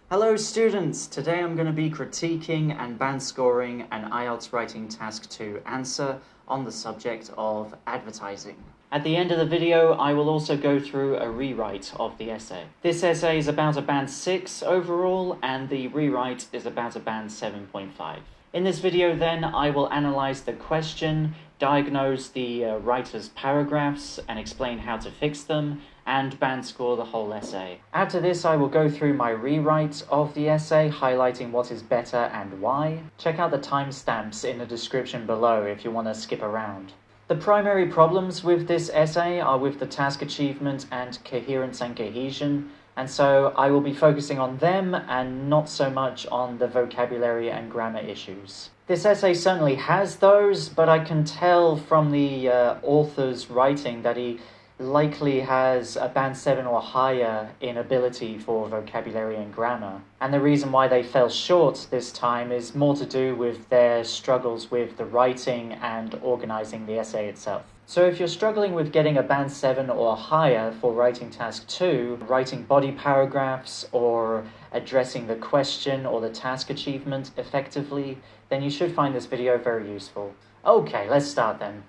Hello students! Today I'm going to be critiquing and band scoring an IELTS Writing Task 2 answer on the subject of advertising. At the end of the video, I will also go through a rewrite of the essay. This essay is about a band 6 overall, and the rewrite is about a band 7.5. In this video then, I will analyse the question, diagnose the writer's paragraphs and explain how to fix them, and band score the whole essay. After this, I will go through my rewrite of the essay, highlighting what is better and why. Check out the timestamps in the description below if you want to skip around. The primary problems with this essay are with the task achievement and coherence and cohesion, and so I will be focusing on them and not so much on the vocabulary and grammar issues. This essay certainly has those, but I can tell from the author's writing that he likely has a band 7 or higher in ability for vocabulary and grammar. And the reason why they fell short this time is more to do with their struggles with the writing and organising the essay itself. So if you're struggling with getting a band 7 or higher for writing task 2, writing body paragraphs or addressing the question or the task achievement effectively, then you should find this video very useful. Okay, let's start then.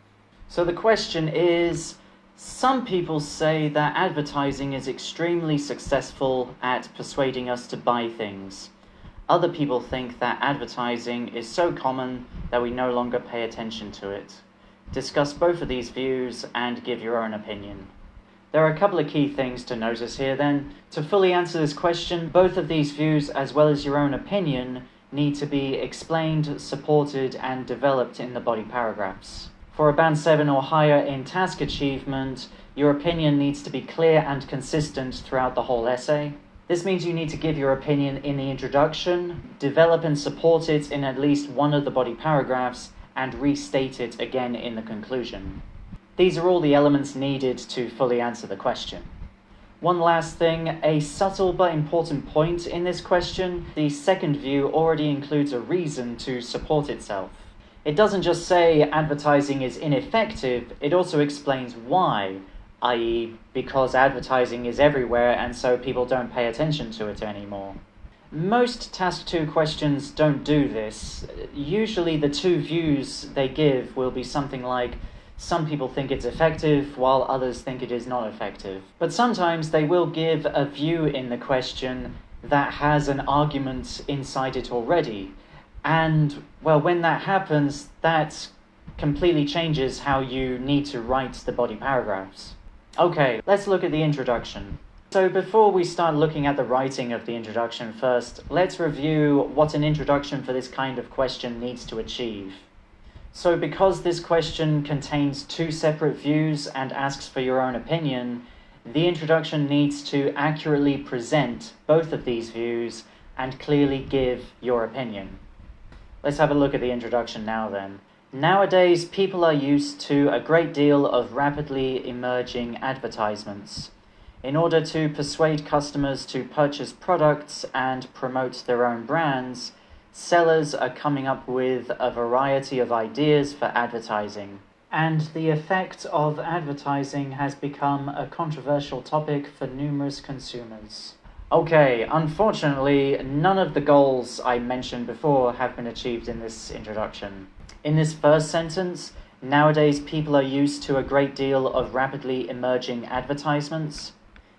So the question is, some people say that advertising is extremely successful at persuading us to buy things. Other people think that advertising is so common that we no longer pay attention to it. Discuss both of these views and give your own opinion. There are a couple of key things to notice here then. To fully answer this question, both of these views as well as your own opinion need to be explained, supported and developed in the body paragraphs. For a band 7 or higher in task achievement, your opinion needs to be clear and consistent throughout the whole essay. This means you need to give your opinion in the introduction, develop and support it in at least one of the body paragraphs, and restate it again in the conclusion. These are all the elements needed to fully answer the question. One last thing, a subtle but important point in this question, the second view already includes a reason to support itself. It doesn't just say advertising is ineffective, it also explains why, i.e. because advertising is everywhere and so people don't pay attention to it anymore. Most Task 2 questions don't do this. Usually the two views they give will be something like, some people think it's effective while others think it is not effective. But sometimes they will give a view in the question that has an argument inside it already. And, well, when that happens, that completely changes how you need to write the body paragraphs. Okay, let's look at the introduction. So before we start looking at the writing of the introduction first, let's review what an introduction for this kind of question needs to achieve. So because this question contains two separate views and asks for your own opinion, the introduction needs to accurately present both of these views and clearly give your opinion. Let's have a look at the introduction now then. Nowadays, people are used to a great deal of rapidly emerging advertisements. In order to persuade customers to purchase products and promote their own brands, sellers are coming up with a variety of ideas for advertising. And the effect of advertising has become a controversial topic for numerous consumers. Okay, unfortunately, none of the goals I mentioned before have been achieved in this introduction. In this first sentence, nowadays people are used to a great deal of rapidly emerging advertisements.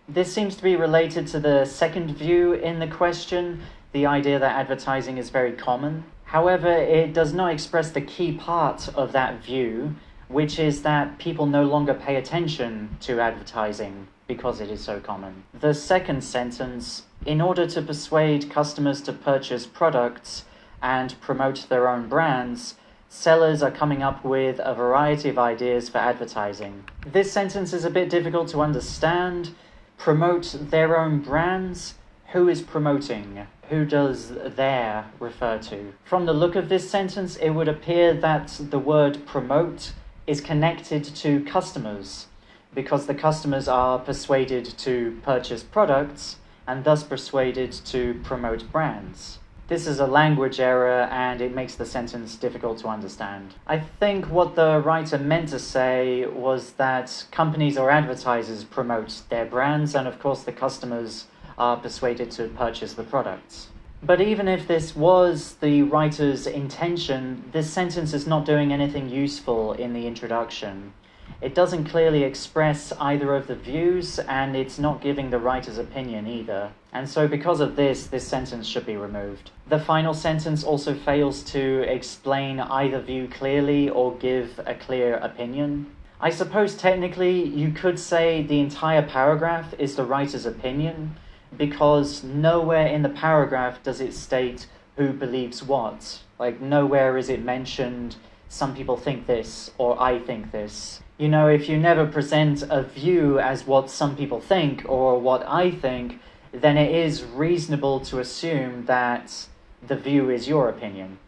This seems to be related to the second view in the question, the idea that advertising is very common. However, it does not express the key part of that view, which is that people no longer pay attention to advertising because it is so common. The second sentence, in order to persuade customers to purchase products and promote their own brands, sellers are coming up with a variety of ideas for advertising. This sentence is a bit difficult to understand. Promote their own brands? Who is promoting? Who does their refer to? From the look of this sentence, it would appear that the word promote is connected to customers, because the customers are persuaded to purchase products and thus persuaded to promote brands. This is a language error and it makes the sentence difficult to understand. I think what the writer meant to say was that companies or advertisers promote their brands and of course the customers are persuaded to purchase the products. But even if this was the writer's intention, this sentence is not doing anything useful in the introduction. It doesn't clearly express either of the views, and it's not giving the writer's opinion either. And so because of this sentence should be removed. The final sentence also fails to explain either view clearly or give a clear opinion. I suppose technically you could say the entire paragraph is the writer's opinion, because nowhere in the paragraph does it state who believes what. Like, nowhere is it mentioned, some people think this, or I think this. You know, if you never present a view as what some people think, or what I think, then it is reasonable to assume that the view is your opinion.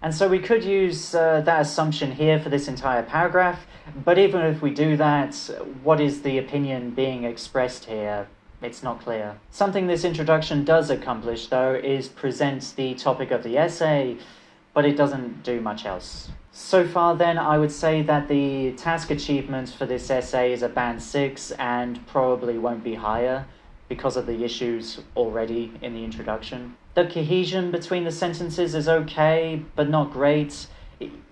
And so we could use that assumption here for this entire paragraph, but even if we do that, what is the opinion being expressed here? It's not clear. Something this introduction does accomplish, though, is present the topic of the essay, but it doesn't do much else. So far then, I would say that the task achievement for this essay is a band 6 and probably won't be higher because of the issues already in the introduction. The cohesion between the sentences is okay, but not great.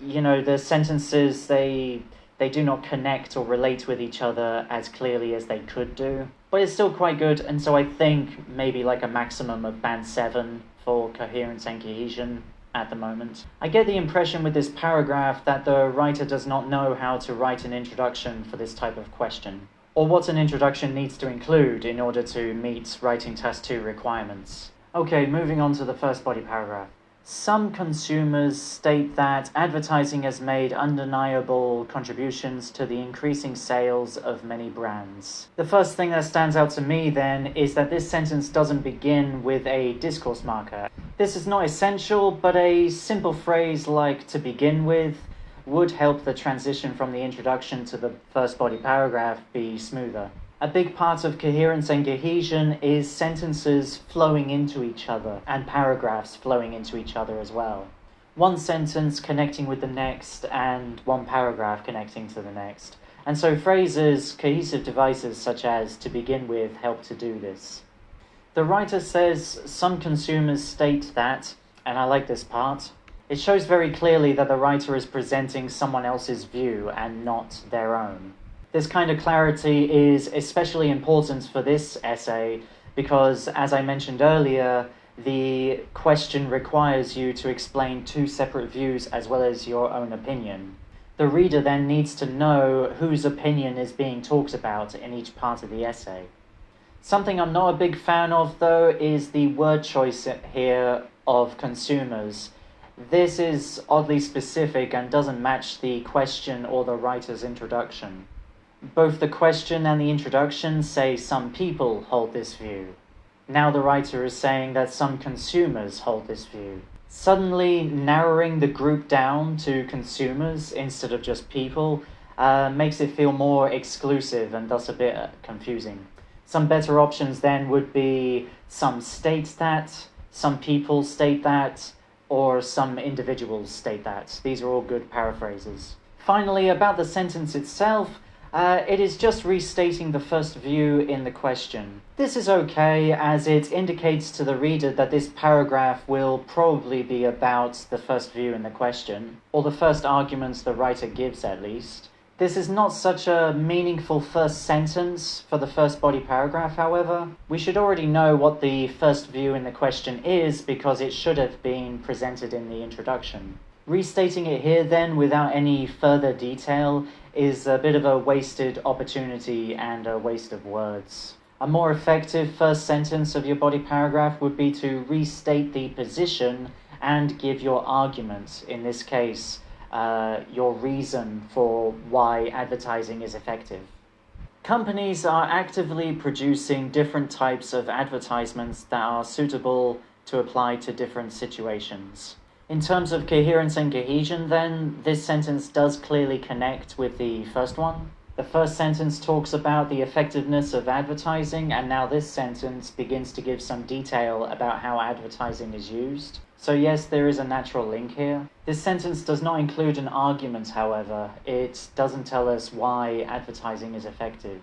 You know, the sentences, they do not connect or relate with each other as clearly as they could do. But it's still quite good, and so I think maybe like a maximum of band 7 for coherence and cohesion at the moment. I get the impression with this paragraph that the writer does not know how to write an introduction for this type of question, or what an introduction needs to include in order to meet Writing Task 2 requirements. Okay, moving on to the first body paragraph. Some consumers state that advertising has made undeniable contributions to the increasing sales of many brands. The first thing that stands out to me then is that this sentence doesn't begin with a discourse marker. This is not essential, but a simple phrase like "to begin with" would help the transition from the introduction to the first body paragraph be smoother. A big part of coherence and cohesion is sentences flowing into each other and paragraphs flowing into each other as well. One sentence connecting with the next and one paragraph connecting to the next. And so phrases, cohesive devices such as "to begin with" help to do this. The writer says some consumers state that, and I like this part, it shows very clearly that the writer is presenting someone else's view and not their own. This kind of clarity is especially important for this essay because, as I mentioned earlier, the question requires you to explain two separate views as well as your own opinion. The reader then needs to know whose opinion is being talked about in each part of the essay. Something I'm not a big fan of, though, is the word choice here of consumers. This is oddly specific and doesn't match the question or the writer's introduction. Both the question and the introduction say some people hold this view. Now the writer is saying that some consumers hold this view. Suddenly narrowing the group down to consumers instead of just people makes it feel more exclusive and thus a bit confusing. Some better options then would be some state that, some people state that, or some individuals state that. These are all good paraphrases. Finally, about the sentence itself, it is just restating the first view in the question. This is okay, as it indicates to the reader that this paragraph will probably be about the first view in the question, or the first arguments the writer gives at least. This is not such a meaningful first sentence for the first body paragraph, however. We should already know what the first view in the question is because it should have been presented in the introduction. Restating it here then without any further detail is a bit of a wasted opportunity and a waste of words. A more effective first sentence of your body paragraph would be to restate the position and give your argument, in this case, your reason for why advertising is effective. Companies are actively producing different types of advertisements that are suitable to apply to different situations. In terms of coherence and cohesion then, this sentence does clearly connect with the first one. The first sentence talks about the effectiveness of advertising, and now this sentence begins to give some detail about how advertising is used. So yes, there is a natural link here. This sentence does not include an argument, however. It doesn't tell us why advertising is effective.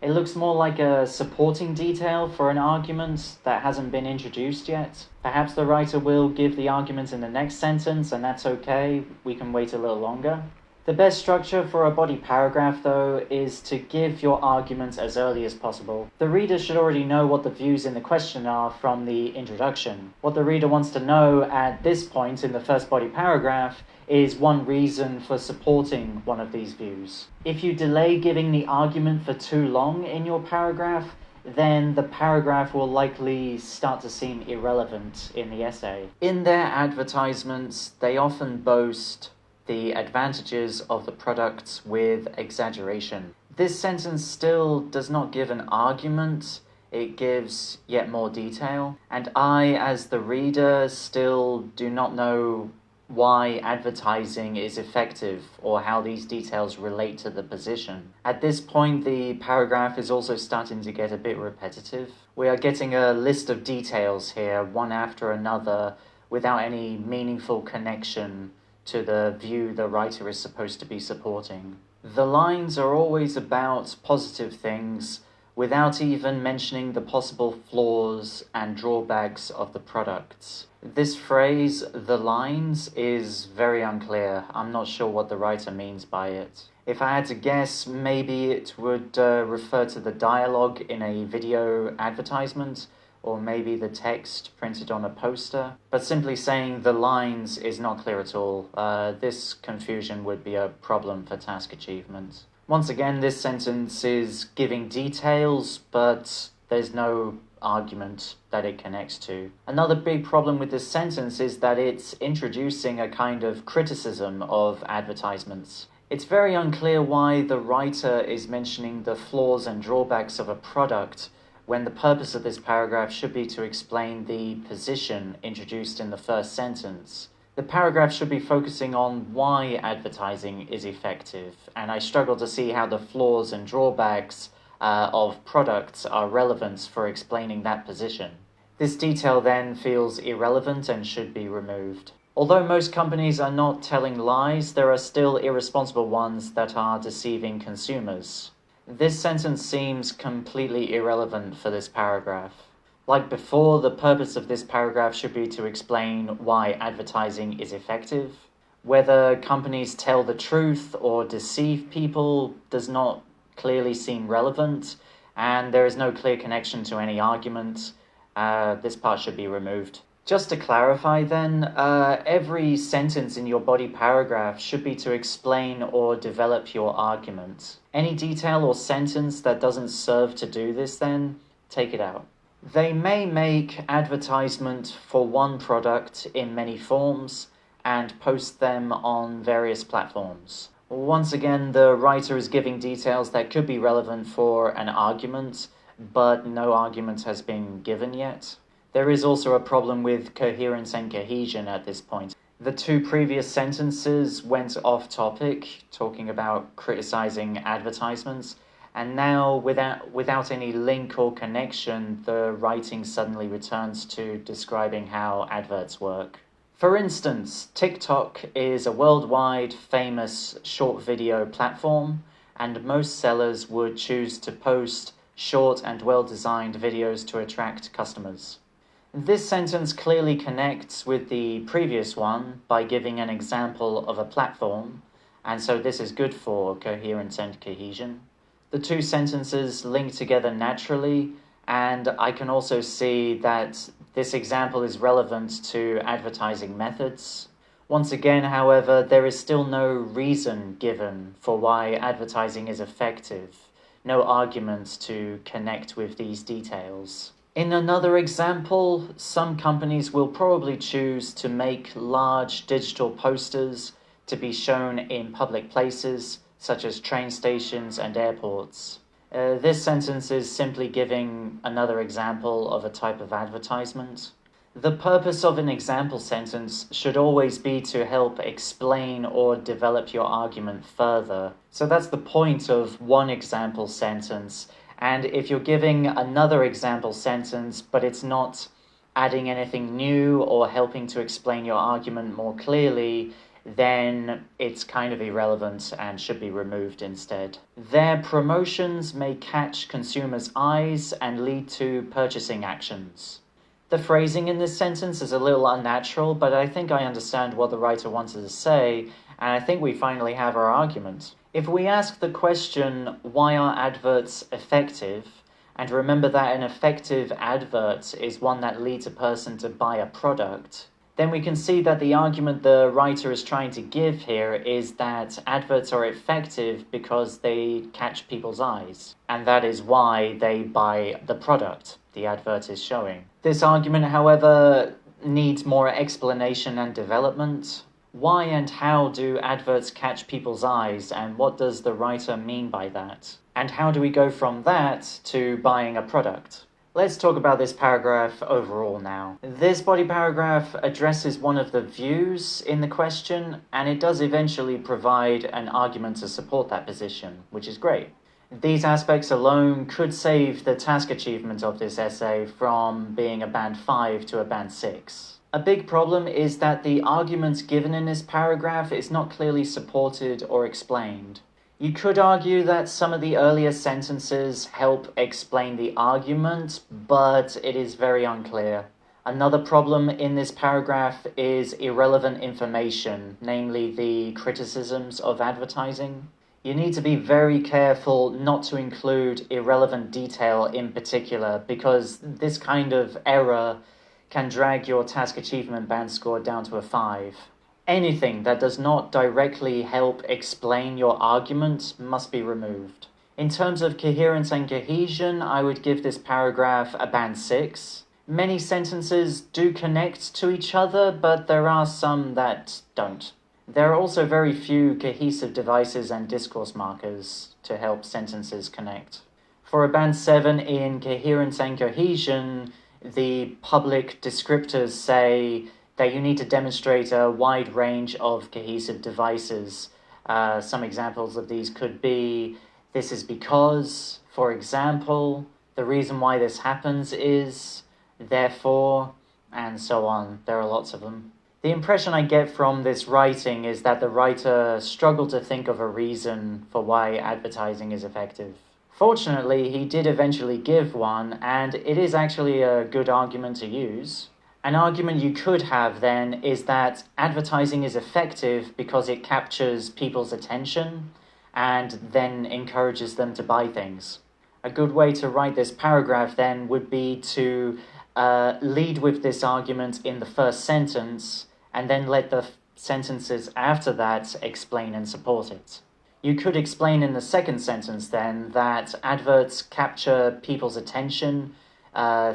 It looks more like a supporting detail for an argument that hasn't been introduced yet. Perhaps the writer will give the argument in the next sentence, and that's okay, we can wait a little longer. The best structure for a body paragraph, though, is to give your argument as early as possible. The reader should already know what the views in the question are from the introduction. What the reader wants to know at this point in the first body paragraph is one reason for supporting one of these views. If you delay giving the argument for too long in your paragraph, then the paragraph will likely start to seem irrelevant in the essay. In their advertisements, they often boast the advantages of the products with exaggeration. This sentence still does not give an argument, it gives yet more detail, and I, as the reader, still do not know why advertising is effective or how these details relate to the position. At this point, the paragraph is also starting to get a bit repetitive. We are getting a list of details here, one after another, without any meaningful connection to the view the writer is supposed to be supporting. The lines are always about positive things without even mentioning the possible flaws and drawbacks of the products. This phrase, the lines, is very unclear. I'm not sure what the writer means by it. If I had to guess, maybe it would refer to the dialogue in a video advertisement, or maybe the text printed on a poster. But simply saying the lines is not clear at all. This confusion would be a problem for task achievement. Once again, this sentence is giving details, but there's no argument that it connects to. Another big problem with this sentence is that it's introducing a kind of criticism of advertisements. It's very unclear why the writer is mentioning the flaws and drawbacks of a product when the purpose of this paragraph should be to explain the position introduced in the first sentence. The paragraph should be focusing on why advertising is effective, and I struggle to see how the flaws and drawbacks of products are relevant for explaining that position. This detail then feels irrelevant and should be removed. Although most companies are not telling lies, there are still irresponsible ones that are deceiving consumers. This sentence seems completely irrelevant for this paragraph. Like before, the purpose of this paragraph should be to explain why advertising is effective. Whether companies tell the truth or deceive people does not clearly seem relevant, and there is no clear connection to any argument. This part should be removed. Just to clarify then, every sentence in your body paragraph should be to explain or develop your argument. Any detail or sentence that doesn't serve to do this then, take it out. They may make advertisement for one product in many forms and post them on various platforms. Once again, the writer is giving details that could be relevant for an argument, but no argument has been given yet. There is also a problem with coherence and cohesion at this point. The two previous sentences went off topic, talking about criticizing advertisements, and now without any link or connection, the writing suddenly returns to describing how adverts work. For instance, TikTok is a worldwide famous short video platform, and most sellers would choose to post short and well-designed videos to attract customers. This sentence clearly connects with the previous one by giving an example of a platform, and so this is good for coherence and cohesion. The two sentences link together naturally, and I can also see that this example is relevant to advertising methods. Once again, however, there is still no reason given for why advertising is effective, no argument to connect with these details. In another example, some companies will probably choose to make large digital posters to be shown in public places, such as train stations and airports. This sentence is simply giving another example of a type of advertisement. The purpose of an example sentence should always be to help explain or develop your argument further. So that's the point of one example sentence. And if you're giving another example sentence, but it's not adding anything new or helping to explain your argument more clearly, then it's kind of irrelevant and should be removed instead. Their promotions may catch consumers' eyes and lead to purchasing actions. The phrasing in this sentence is a little unnatural, but I think I understand what the writer wanted to say, and I think we finally have our argument. If we ask the question, why are adverts effective? And remember that an effective advert is one that leads a person to buy a product, then we can see that the argument the writer is trying to give here is that adverts are effective because they catch people's eyes, and that is why they buy the product the advert is showing. This argument, however, needs more explanation and development. Why and how do adverts catch people's eyes, and what does the writer mean by that? And how do we go from that to buying a product? Let's talk about this paragraph overall now. This body paragraph addresses one of the views in the question, and it does eventually provide an argument to support that position, which is great. These aspects alone could save the task achievement of this essay from being a band 5 to a band 6. A big problem is that the argument given in this paragraph is not clearly supported or explained. You could argue that some of the earlier sentences help explain the argument, but it is very unclear. Another problem in this paragraph is irrelevant information, namely the criticisms of advertising. You need to be very careful not to include irrelevant detail in particular, because this kind of error can drag your task achievement band score down to a 5. Anything that does not directly help explain your argument must be removed. In terms of coherence and cohesion, I would give this paragraph a band 6. Many sentences do connect to each other, but there are some that don't. There are also very few cohesive devices and discourse markers to help sentences connect. For a band 7 in coherence and cohesion, the public descriptors say that you need to demonstrate a wide range of cohesive devices. Some examples of these could be, this is because, for example, the reason why this happens is, therefore, and so on. There are lots of them. The impression I get from this writing is that the writer struggled to think of a reason for why advertising is effective. Fortunately, he did eventually give one, and it is actually a good argument to use. An argument you could have, then, is that advertising is effective because it captures people's attention and then encourages them to buy things. A good way to write this paragraph, then, would be to lead with this argument in the first sentence and then let the sentences after that explain and support it. You could explain in the second sentence, then, that adverts capture people's attention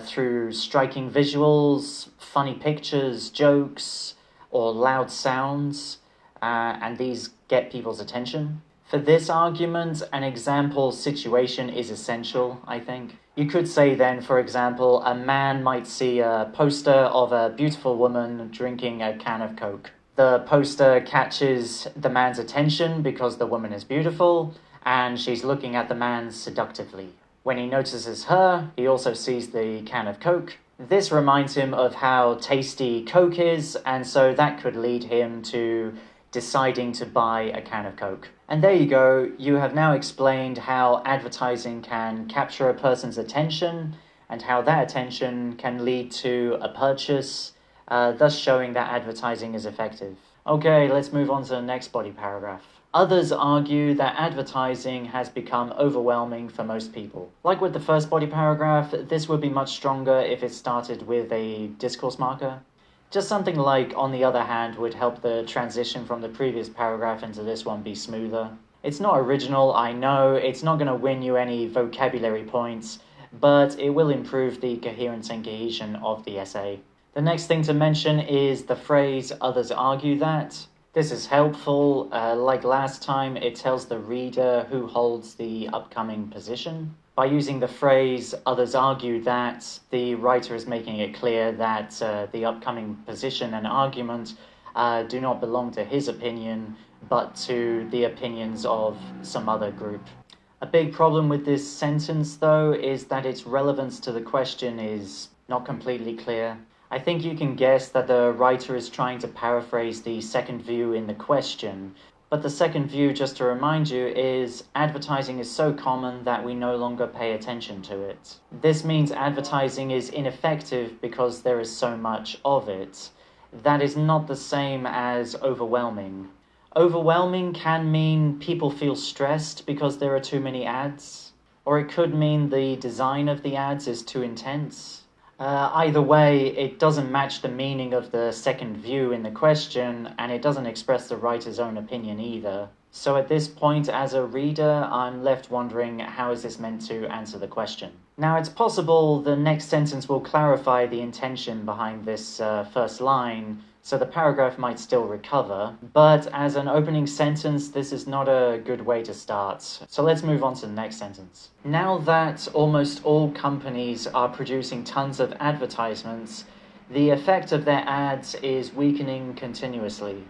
through striking visuals, funny pictures, jokes, or loud sounds, and these get people's attention. For this argument, an example situation is essential, I think. You could say then, for example, a man might see a poster of a beautiful woman drinking a can of Coke. The poster catches the man's attention because the woman is beautiful, and she's looking at the man seductively. When he notices her, he also sees the can of Coke. This reminds him of how tasty Coke is, and so that could lead him to deciding to buy a can of Coke. And there you go, you have now explained how advertising can capture a person's attention, and how that attention can lead to a purchase, thus showing that advertising is effective. Okay, let's move on to the next body paragraph. Others argue that advertising has become overwhelming for most people. Like with the first body paragraph, this would be much stronger if it started with a discourse marker. Just something like, on the other hand, would help the transition from the previous paragraph into this one be smoother. It's not original, I know, it's not going to win you any vocabulary points, but it will improve the coherence and cohesion of the essay. The next thing to mention is the phrase, others argue that. This is helpful. Like last time, it tells the reader who holds the upcoming position. By using the phrase, others argue that, the writer is making it clear that the upcoming position and argument do not belong to his opinion, but to the opinions of some other group. A big problem with this sentence, though, is that its relevance to the question is not completely clear. I think you can guess that the writer is trying to paraphrase the second view in the question. But the second view, just to remind you, is advertising is so common that we no longer pay attention to it. This means advertising is ineffective because there is so much of it. That is not the same as overwhelming. Overwhelming can mean people feel stressed because there are too many ads, or it could mean the design of the ads is too intense. Either way, it doesn't match the meaning of the second view in the question, and it doesn't express the writer's own opinion either. So at this point, as a reader, I'm left wondering, how is this meant to answer the question? Now, it's possible the next sentence will clarify the intention behind this first line, so the paragraph might still recover, but as an opening sentence, this is not a good way to start. So let's move on to the next sentence. Now that almost all companies are producing tons of advertisements, the effect of their ads is weakening continuously.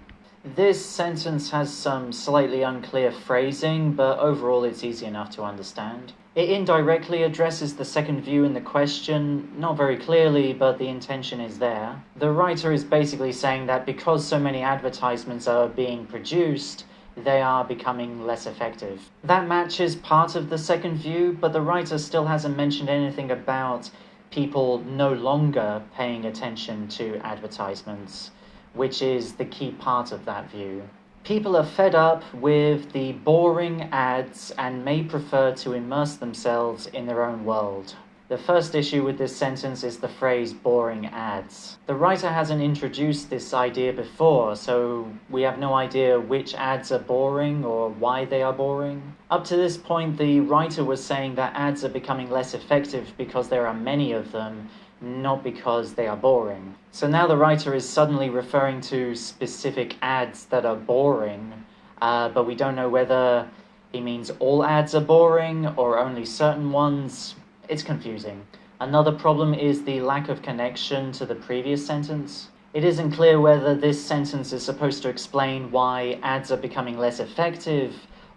This sentence has some slightly unclear phrasing, but overall it's easy enough to understand. It indirectly addresses the second view in the question, not very clearly, but the intention is there. The writer is basically saying that because so many advertisements are being produced, they are becoming less effective. That matches part of the second view, but the writer still hasn't mentioned anything about people no longer paying attention to advertisements, which is the key part of that view. People are fed up with the boring ads and may prefer to immerse themselves in their own world. The first issue with this sentence is the phrase boring ads. The writer hasn't introduced this idea before, so we have no idea which ads are boring or why they are boring. Up to this point, the writer was saying that ads are becoming less effective because there are many of them, not because they are boring. So now the writer is suddenly referring to specific ads that are boring, but we don't know whether he means all ads are boring or only certain ones. It's confusing. Another problem is the lack of connection to the previous sentence. It isn't clear whether this sentence is supposed to explain why ads are becoming less effective,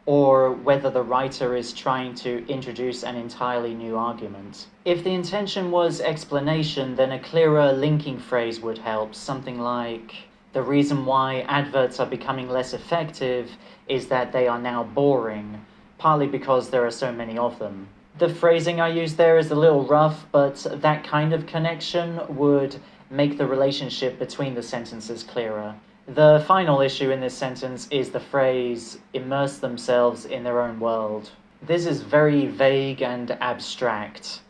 or whether the writer is trying to introduce an entirely new argument. If the intention was explanation, then a clearer linking phrase would help, something like, the reason why adverts are becoming less effective is that they are now boring, partly because there are so many of them. The phrasing I used there is a little rough, but that kind of connection would make the relationship between the sentences clearer. The final issue in this sentence is the phrase, immerse themselves in their own world. This is very vague and abstract.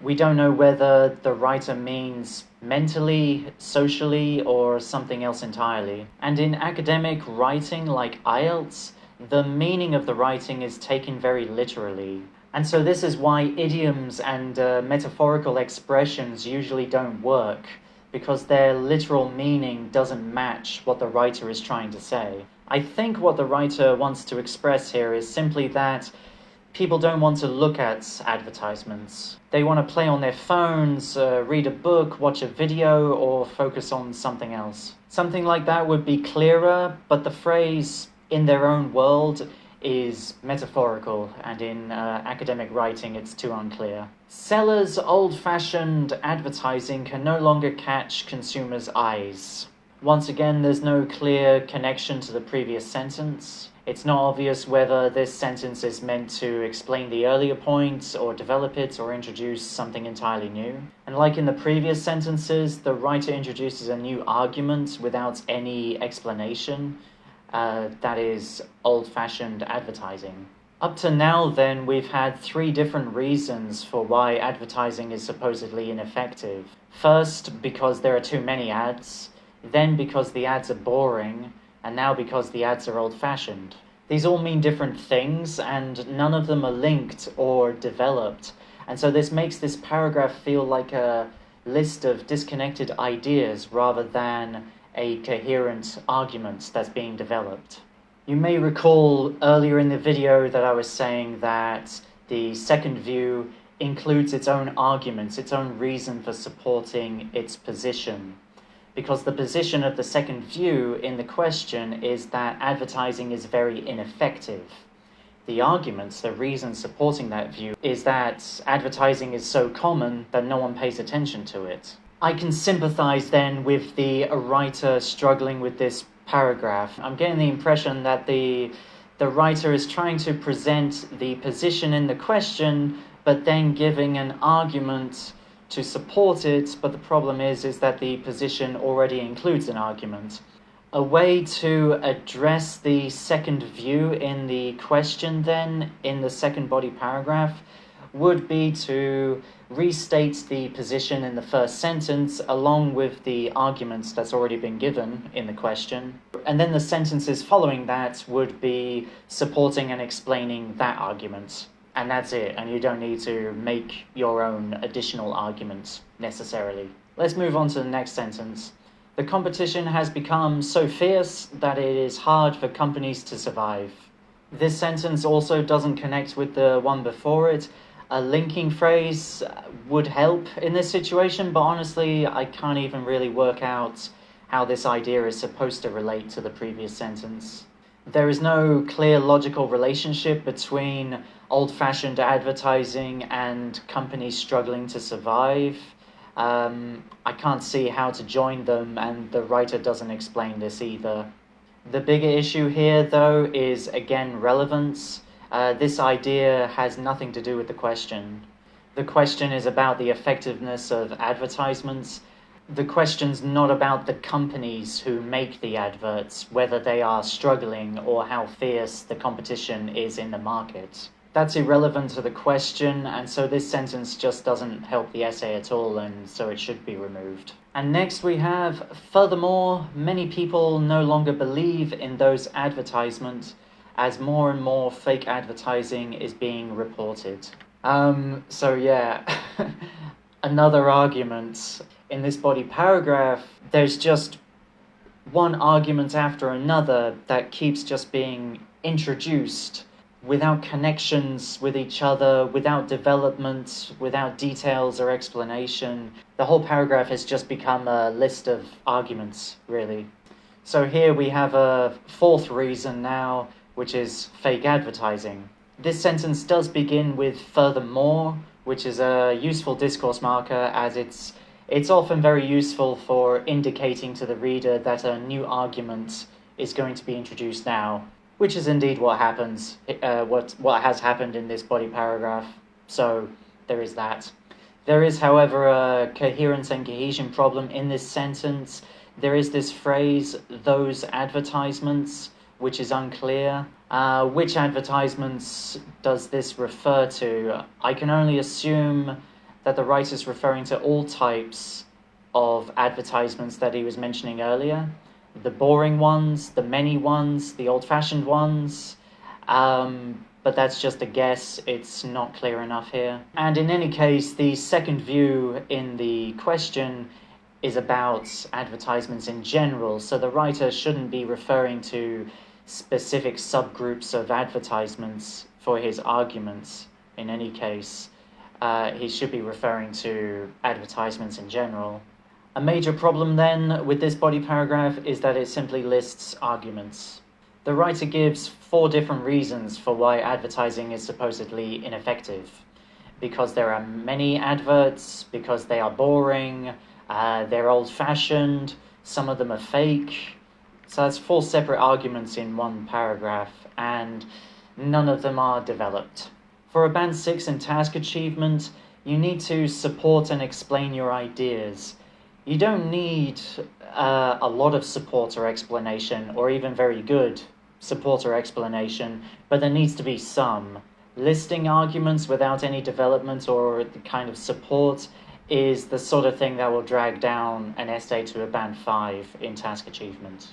We don't know whether the writer means mentally, socially, or something else entirely. And in academic writing like IELTS, the meaning of the writing is taken very literally. And so this is why idioms and metaphorical expressions usually don't work, because their literal meaning doesn't match what the writer is trying to say. I think what the writer wants to express here is simply that people don't want to look at advertisements. They want to play on their phones, read a book, watch a video, or focus on something else. Something like that would be clearer, but the phrase, in their own world, is metaphorical, and in academic writing it's too unclear. Sellers' old-fashioned advertising can no longer catch consumers' eyes. Once again, there's no clear connection to the previous sentence. It's not obvious whether this sentence is meant to explain the earlier point, or develop it, or introduce something entirely new. And like in the previous sentences, the writer introduces a new argument without any explanation. That is old-fashioned advertising. Up to now, then, we've had 3 different reasons for why advertising is supposedly ineffective. First, because there are too many ads, then because the ads are boring, and now because the ads are old-fashioned. These all mean different things, and none of them are linked or developed, and so this makes this paragraph feel like a list of disconnected ideas rather than a coherent argument that's being developed. You may recall earlier in the video that I was saying that the second view includes its own arguments, its own reason for supporting its position. Because the position of the second view in the question is that advertising is very ineffective. The arguments, the reason supporting that view, is that advertising is so common that no one pays attention to it. I can sympathize then with the writer struggling with this paragraph. I'm getting the impression that the writer is trying to present the position in the question, but then giving an argument to support it, but the problem is that the position already includes an argument. A way to address the second view in the question then, in the second body paragraph, would be to restate the position in the first sentence along with the arguments that's already been given in the question. And then the sentences following that would be supporting and explaining that argument. And that's it, and you don't need to make your own additional arguments necessarily. Let's move on to the next sentence. The competition has become so fierce that it is hard for companies to survive. This sentence also doesn't connect with the one before it. A linking phrase would help in this situation, but honestly, I can't even really work out how this idea is supposed to relate to the previous sentence. There is no clear logical relationship between old-fashioned advertising and companies struggling to survive. I can't see how to join them, and the writer doesn't explain this either. The bigger issue here, though, is again relevance. This idea has nothing to do with the question. The question is about the effectiveness of advertisements. The question's not about the companies who make the adverts, whether they are struggling or how fierce the competition is in the market. That's irrelevant to the question, and so this sentence just doesn't help the essay at all, and so it should be removed. And next we have, furthermore, many people no longer believe in those advertisements as more and more fake advertising is being reported. So yeah, another argument. In this body paragraph, there's just one argument after another that keeps just being introduced without connections with each other, without development, without details or explanation. The whole paragraph has just become a list of arguments, really. So here we have a fourth reason now, which is fake advertising. This sentence does begin with furthermore, which is a useful discourse marker, as it's often very useful for indicating to the reader that a new argument is going to be introduced now, which is indeed what happens, what has happened in this body paragraph. So there is that. There is, however, a coherence and cohesion problem in this sentence. There is this phrase, those advertisements, which is unclear. Which advertisements does this refer to? I can only assume that the writer is referring to all types of advertisements that he was mentioning earlier. The boring ones, the many ones, the old-fashioned ones. But that's just a guess, it's not clear enough here. And in any case, the second view in the question is about advertisements in general, so the writer shouldn't be referring to specific subgroups of advertisements for his arguments. In any case, he should be referring to advertisements in general. A major problem then with this body paragraph is that it simply lists arguments. The writer gives 4 different reasons for why advertising is supposedly ineffective. Because there are many adverts, because they are boring, they're old-fashioned, some of them are fake. So that's 4 separate arguments in one paragraph, and none of them are developed. For a Band 6 in task achievement, you need to support and explain your ideas. You don't need a lot of support or explanation, or even very good support or explanation, but there needs to be some. Listing arguments without any development or the kind of support is the sort of thing that will drag down an essay to a Band 5 in task achievement.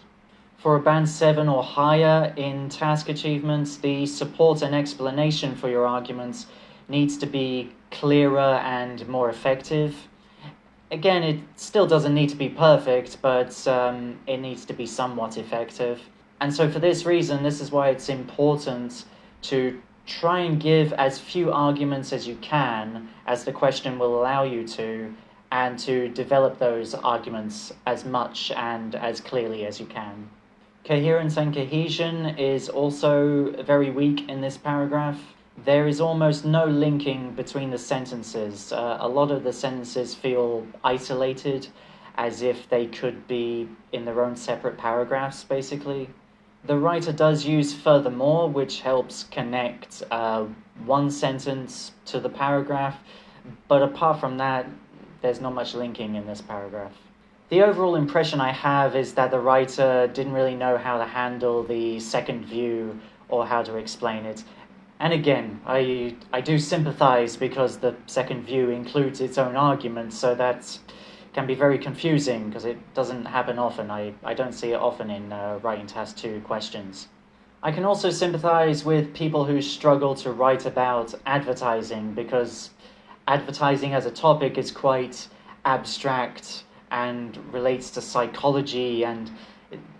For a Band 7 or higher in task achievements, the support and explanation for your arguments needs to be clearer and more effective. Again, it still doesn't need to be perfect, but it needs to be somewhat effective. And so for this reason, this is why it's important to try and give as few arguments as you can, as the question will allow you to, and to develop those arguments as much and as clearly as you can. Coherence and cohesion is also very weak in this paragraph. There is almost no linking between the sentences. A lot of the sentences feel isolated, as if they could be in their own separate paragraphs, basically. The writer does use furthermore, which helps connect one sentence to the paragraph, but apart from that, there's not much linking in this paragraph. The overall impression I have is that the writer didn't really know how to handle the second view or how to explain it. And again, I do sympathize because the second view includes its own argument, so that can be very confusing because it doesn't happen often. I don't see it often in Writing Task 2 questions. I can also sympathize with people who struggle to write about advertising because advertising as a topic is quite abstract and relates to psychology, and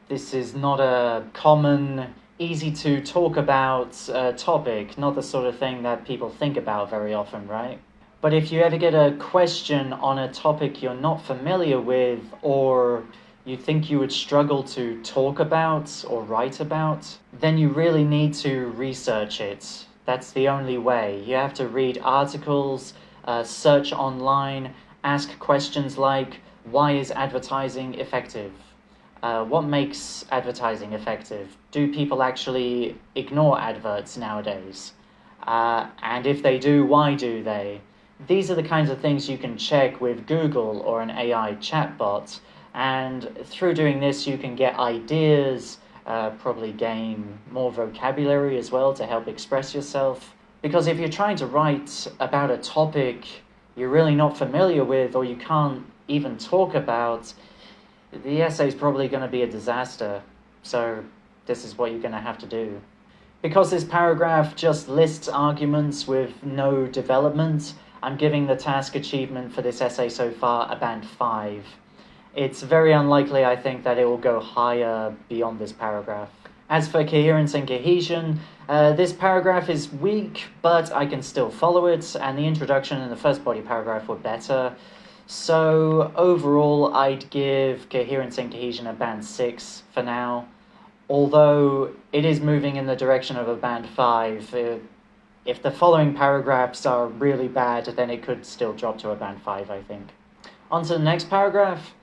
this is not a common, easy to talk about topic, not the sort of thing that people think about very often, right? But if you ever get a question on a topic you're not familiar with, or you think you would struggle to talk about or write about, then you really need to research it. That's the only way. You have to read articles, search online, ask questions like, why is advertising effective? What makes advertising effective? Do people actually ignore adverts nowadays? And if they do, why do they? These are the kinds of things you can check with Google or an AI chatbot, and through doing this you can get ideas, probably gain more vocabulary as well to help express yourself. Because if you're trying to write about a topic you're really not familiar with or you can't even talk about, the essay is probably going to be a disaster. So this is what you're going to have to do. Because this paragraph just lists arguments with no development, I'm giving the task achievement for this essay so far a band 5. It's very unlikely, I think, that it will go higher beyond this paragraph. As for coherence and cohesion, this paragraph is weak, but I can still follow it, and the introduction and the first body paragraph were better. So overall, I'd give coherence and cohesion a band 6 for now, although it is moving in the direction of a band 5. If the following paragraphs are really bad, then it could still drop to a band 5, I think. On to the next paragraph.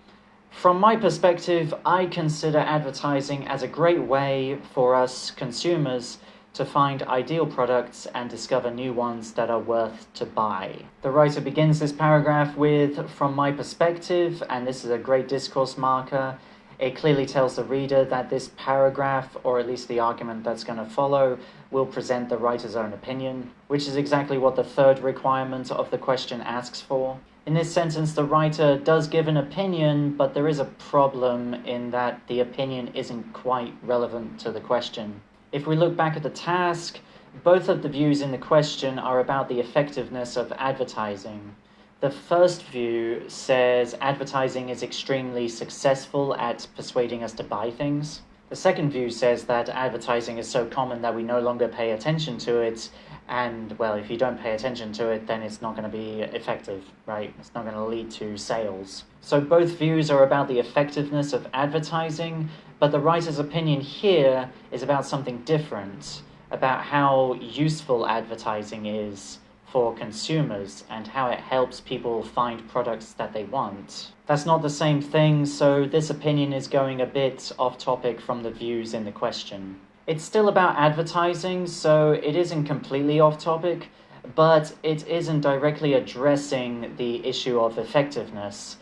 From my perspective, I consider advertising as a great way for us consumers to find ideal products and discover new ones that are worth to buy. The writer begins this paragraph with, from my perspective, and this is a great discourse marker. It clearly tells the reader that this paragraph, or at least the argument that's going to follow, will present the writer's own opinion, which is exactly what the third requirement of the question asks for. In this sentence, the writer does give an opinion, but there is a problem in that the opinion isn't quite relevant to the question. If we look back at the task, both of the views in the question are about the effectiveness of advertising. The first view says advertising is extremely successful at persuading us to buy things. The second view says that advertising is so common that we no longer pay attention to it, and, well, if you don't pay attention to it, then it's not going to be effective, right? It's not going to lead to sales. So both views are about the effectiveness of advertising, but the writer's opinion here is about something different, about how useful advertising is for consumers and how it helps people find products that they want. That's not the same thing, so this opinion is going a bit off topic from the views in the question. It's still about advertising, so it isn't completely off topic, but it isn't directly addressing the issue of effectiveness,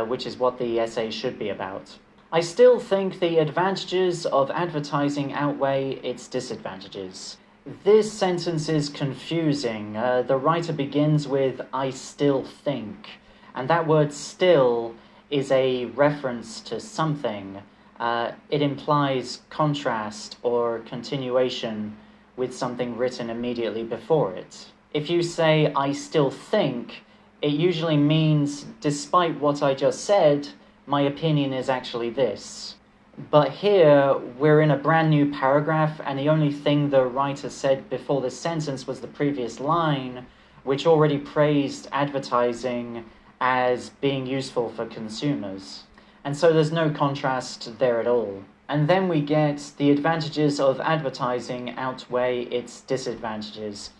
which is what the essay should be about. I still think the advantages of advertising outweigh its disadvantages. This sentence is confusing. The writer begins with, I still think, and that word still is a reference to something. It implies contrast or continuation with something written immediately before it. If you say, I still think, it usually means, despite what I just said, my opinion is actually this. But here, we're in a brand new paragraph, and the only thing the writer said before this sentence was the previous line, which already praised advertising as being useful for consumers. And so there's no contrast there at all. And then we get the advantages of advertising outweigh its disadvantages.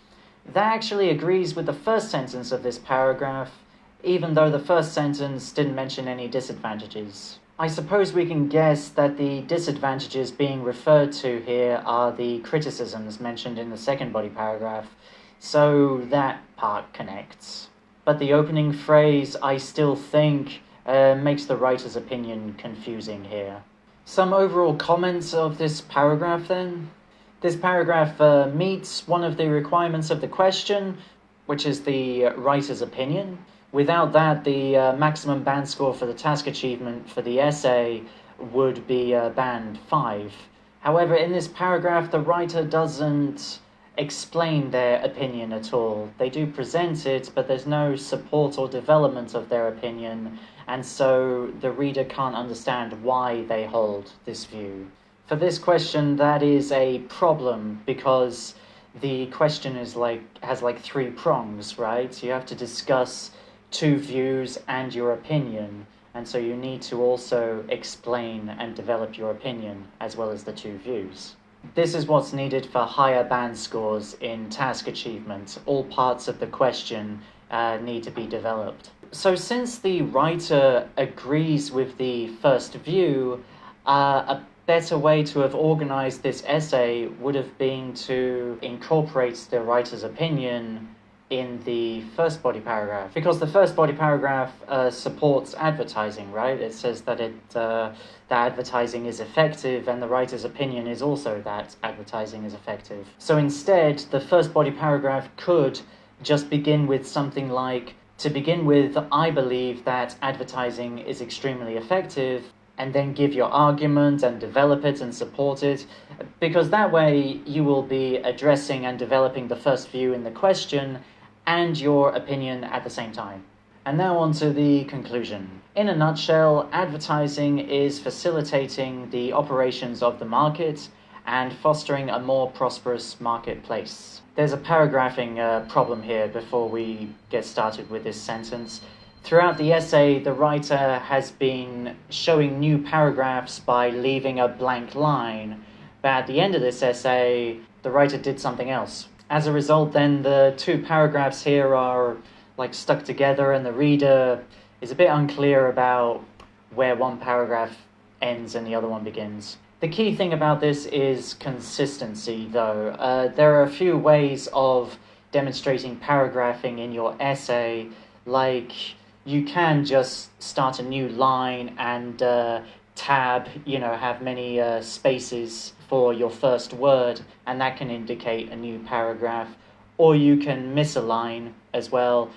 That actually agrees with the first sentence of this paragraph, even though the first sentence didn't mention any disadvantages. I suppose we can guess that the disadvantages being referred to here are the criticisms mentioned in the second body paragraph, so that part connects. But the opening phrase, "I still think," makes the writer's opinion confusing here. Some overall comments of this paragraph then. This paragraph meets one of the requirements of the question, which is the writer's opinion. Without that, the maximum band score for the task achievement for the essay would be band 5. However, in this paragraph, the writer doesn't explain their opinion at all. They do present it, but there's no support or development of their opinion, and so the reader can't understand why they hold this view. For this question, that is a problem, because the question has 3 prongs, right? You have to discuss 2 views and your opinion, and so you need to also explain and develop your opinion as well as the 2 views. This is what's needed for higher band scores in task achievement. All parts of the question need to be developed. So since the writer agrees with the first view, a better way to have organized this essay would have been to incorporate the writer's opinion in the first body paragraph, because the first body paragraph supports advertising, right? It says that that advertising is effective, and the writer's opinion is also that advertising is effective. So instead, the first body paragraph could just begin with something like, "To begin with, I believe that advertising is extremely effective," and then give your argument and develop it and support it, because that way you will be addressing and developing the first view in the question and your opinion at the same time. And now on to the conclusion. In a nutshell, advertising is facilitating the operations of the market and fostering a more prosperous marketplace. There's a paragraphing problem here before we get started with this sentence. Throughout the essay, the writer has been showing new paragraphs by leaving a blank line, but at the end of this essay, the writer did something else. As a result, then, the 2 paragraphs here are stuck together, and the reader is a bit unclear about where one paragraph ends and the other one begins. The key thing about this is consistency, though. There are a few ways of demonstrating paragraphing in your essay, you can just start a new line and tab, have many spaces for your first word, and that can indicate a new paragraph. Or you can miss a line as well.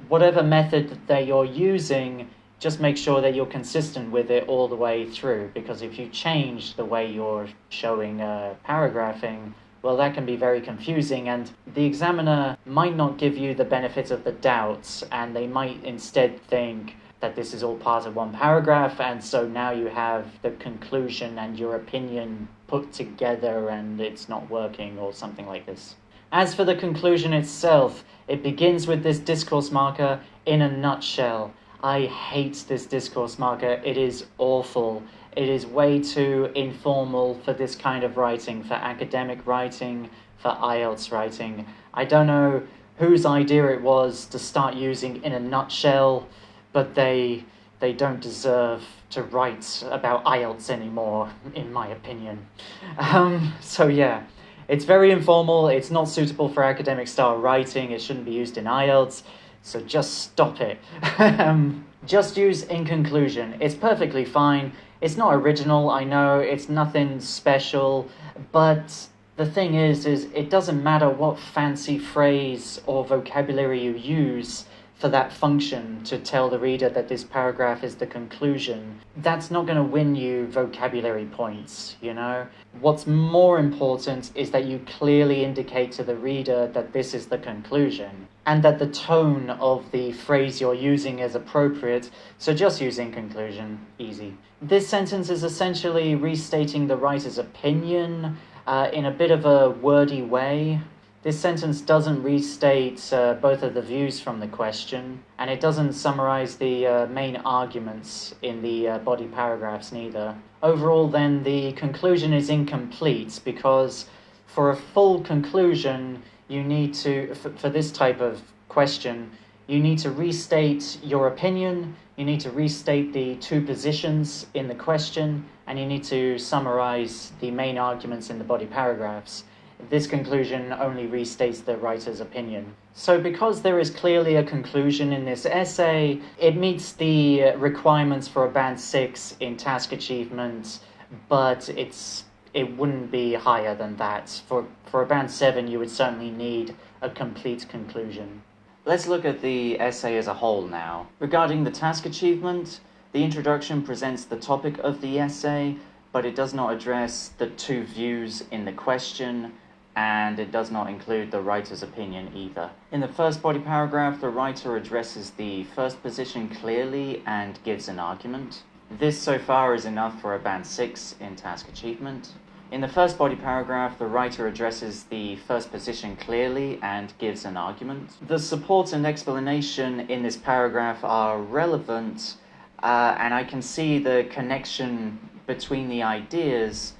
Whatever method that you're using, just make sure that you're consistent with it all the way through, because if you change the way you're showing paragraphing, well, that can be very confusing, and the examiner might not give you the benefit of the doubt, and they might instead think that this is all part of one paragraph, and so now you have the conclusion and your opinion put together and it's not working, or something like this. As for the conclusion itself, it begins with this discourse marker, "In a nutshell." I hate this discourse marker. It is awful. It is way too informal for this kind of writing, for academic writing, for IELTS writing. I don't know whose idea it was to start using "in a nutshell," but they don't deserve to write about IELTS anymore, in my opinion. So yeah, it's very informal. It's not suitable for academic style writing. It shouldn't be used in IELTS. So just stop it. Just use "in conclusion." It's perfectly fine. It's not original, I know. It's nothing special. But the thing is it doesn't matter what fancy phrase or vocabulary you use for that function to tell the reader that this paragraph is the conclusion. That's not going to win you vocabulary points, What's more important is that you clearly indicate to the reader that this is the conclusion, and that the tone of the phrase you're using is appropriate, so just use "in conclusion." Easy. This sentence is essentially restating the writer's opinion in a bit of a wordy way. This sentence doesn't restate both of the views from the question, and it doesn't summarize the main arguments in the body paragraphs neither. Overall, then, the conclusion is incomplete, because for a full conclusion, you need to, for this type of question, you need to restate your opinion, you need to restate the two positions in the question, and you need to summarize the main arguments in the body paragraphs. This conclusion only restates the writer's opinion. So because there is clearly a conclusion in this essay, it meets the requirements for a band 6 in task achievement, but it wouldn't be higher than that. For a band 7, you would certainly need a complete conclusion. Let's look at the essay as a whole now. Regarding the task achievement, the introduction presents the topic of the essay, but it does not address the two views in the question, and it does not include the writer's opinion either. In the first body paragraph, the writer addresses the first position clearly and gives an argument. This so far is enough for a band 6 in task achievement. In the first body paragraph, the writer addresses the first position clearly and gives an argument. The support and explanation in this paragraph are relevant, and I can see the connection between the ideas,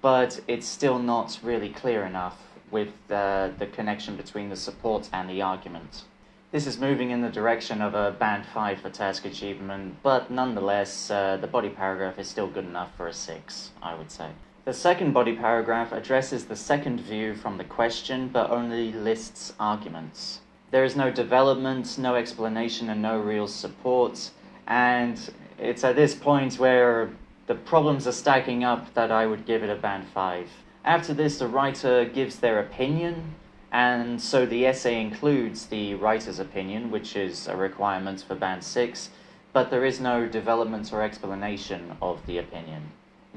but it's still not really clear enough with the connection between the support and the argument. This is moving in the direction of a band 5 for task achievement, but nonetheless, the body paragraph is still good enough for a 6, I would say. The second body paragraph addresses the second view from the question, but only lists arguments. There is no development, no explanation, and no real support, and it's at this point where the problems are stacking up that I would give it a band 5. After this, the writer gives their opinion, and so the essay includes the writer's opinion, which is a requirement for band 6, but there is no development or explanation of the opinion.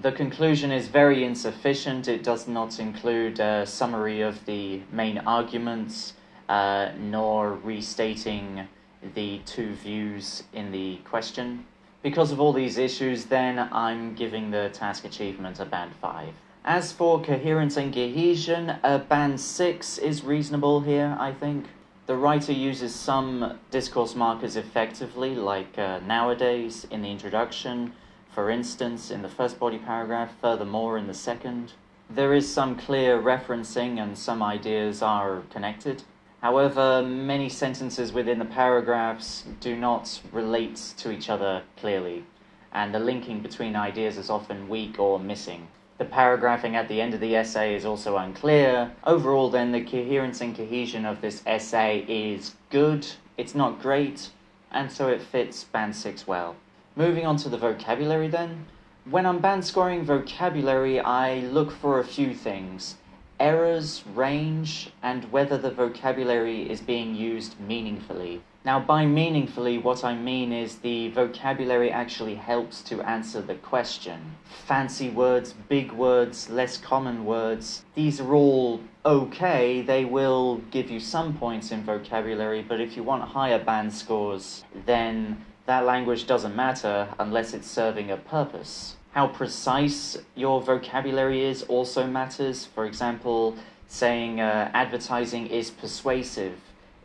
The conclusion is very insufficient. It does not include a summary of the main arguments, nor restating the two views in the question. Because of all these issues, then, I'm giving the task achievement a band 5. As for coherence and cohesion, a band 6 is reasonable here, I think. The writer uses some discourse markers effectively, like nowadays in the introduction, for instance, in the first body paragraph, furthermore in the second. There is some clear referencing and some ideas are connected. However, many sentences within the paragraphs do not relate to each other clearly, and the linking between ideas is often weak or missing. The paragraphing at the end of the essay is also unclear. Overall, then, the coherence and cohesion of this essay is good. It's not great, and so it fits band 6 well. Moving on to the vocabulary then. When I'm band scoring vocabulary, I look for a few things: errors, range, and whether the vocabulary is being used meaningfully. Now, by meaningfully, what I mean is the vocabulary actually helps to answer the question. Fancy words, big words, less common words, these are all okay. They will give you some points in vocabulary, but if you want higher band scores, then that language doesn't matter unless it's serving a purpose. How precise your vocabulary is also matters. For example, saying advertising is persuasive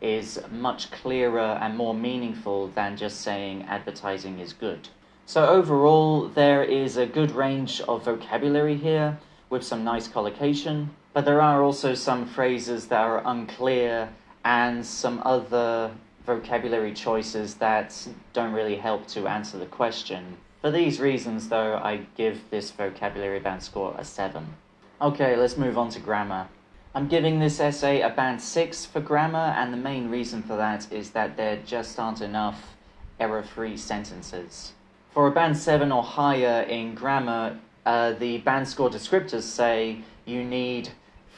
is much clearer and more meaningful than just saying advertising is good. So overall, there is a good range of vocabulary here with some nice collocation, but there are also some phrases that are unclear and some other vocabulary choices that don't really help to answer the question. For these reasons, though, I give this vocabulary band score a 7. Okay, let's move on to grammar. I'm giving this essay a band 6 for grammar, and the main reason for that is that there just aren't enough error-free sentences. For a band 7 or higher in grammar, the band score descriptors say you need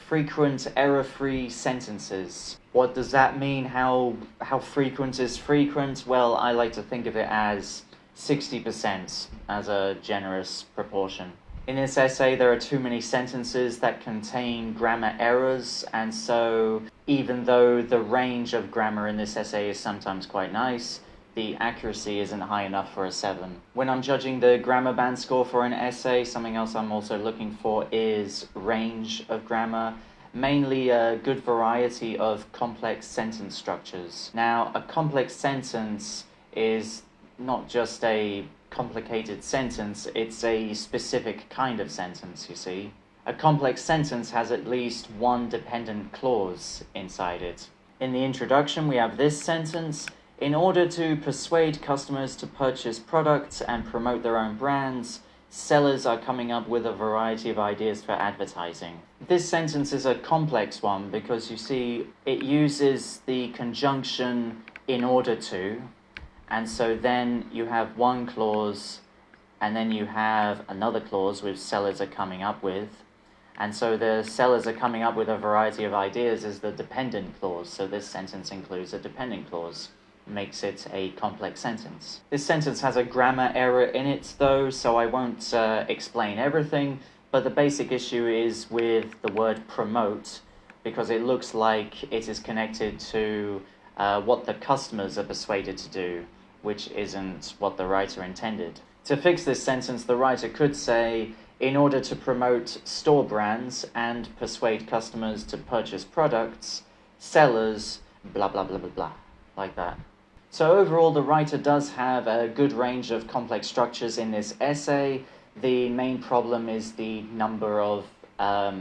frequent error-free sentences. What does that mean? How frequent is frequent? Well, I like to think of it as 60% as a generous proportion. In this essay, there are too many sentences that contain grammar errors, and so even though the range of grammar in this essay is sometimes quite nice, the accuracy isn't high enough for a 7. When I'm judging the grammar band score for an essay, something else I'm also looking for is range of grammar, mainly a good variety of complex sentence structures. Now, a complex sentence is not just a complicated sentence, it's a specific kind of sentence, you see. A complex sentence has at least one dependent clause inside it. In the introduction, we have this sentence: in order to persuade customers to purchase products and promote their own brands, sellers are coming up with a variety of ideas for advertising. This sentence is a complex one because you see it uses the conjunction in order to, and so then you have one clause and then you have another clause which sellers are coming up with, and so the sellers are coming up with a variety of ideas as the dependent clause. So this sentence includes a dependent clause, makes it a complex sentence. This sentence has a grammar error in it though, so I won't explain everything, but the basic issue is with the word promote, because it looks like it is connected to what the customers are persuaded to do, which isn't what the writer intended. To fix this sentence, the writer could say, in order to promote store brands and persuade customers to purchase products, sellers blah blah blah blah blah, like that. So overall, the writer does have a good range of complex structures in this essay. The main problem is the number of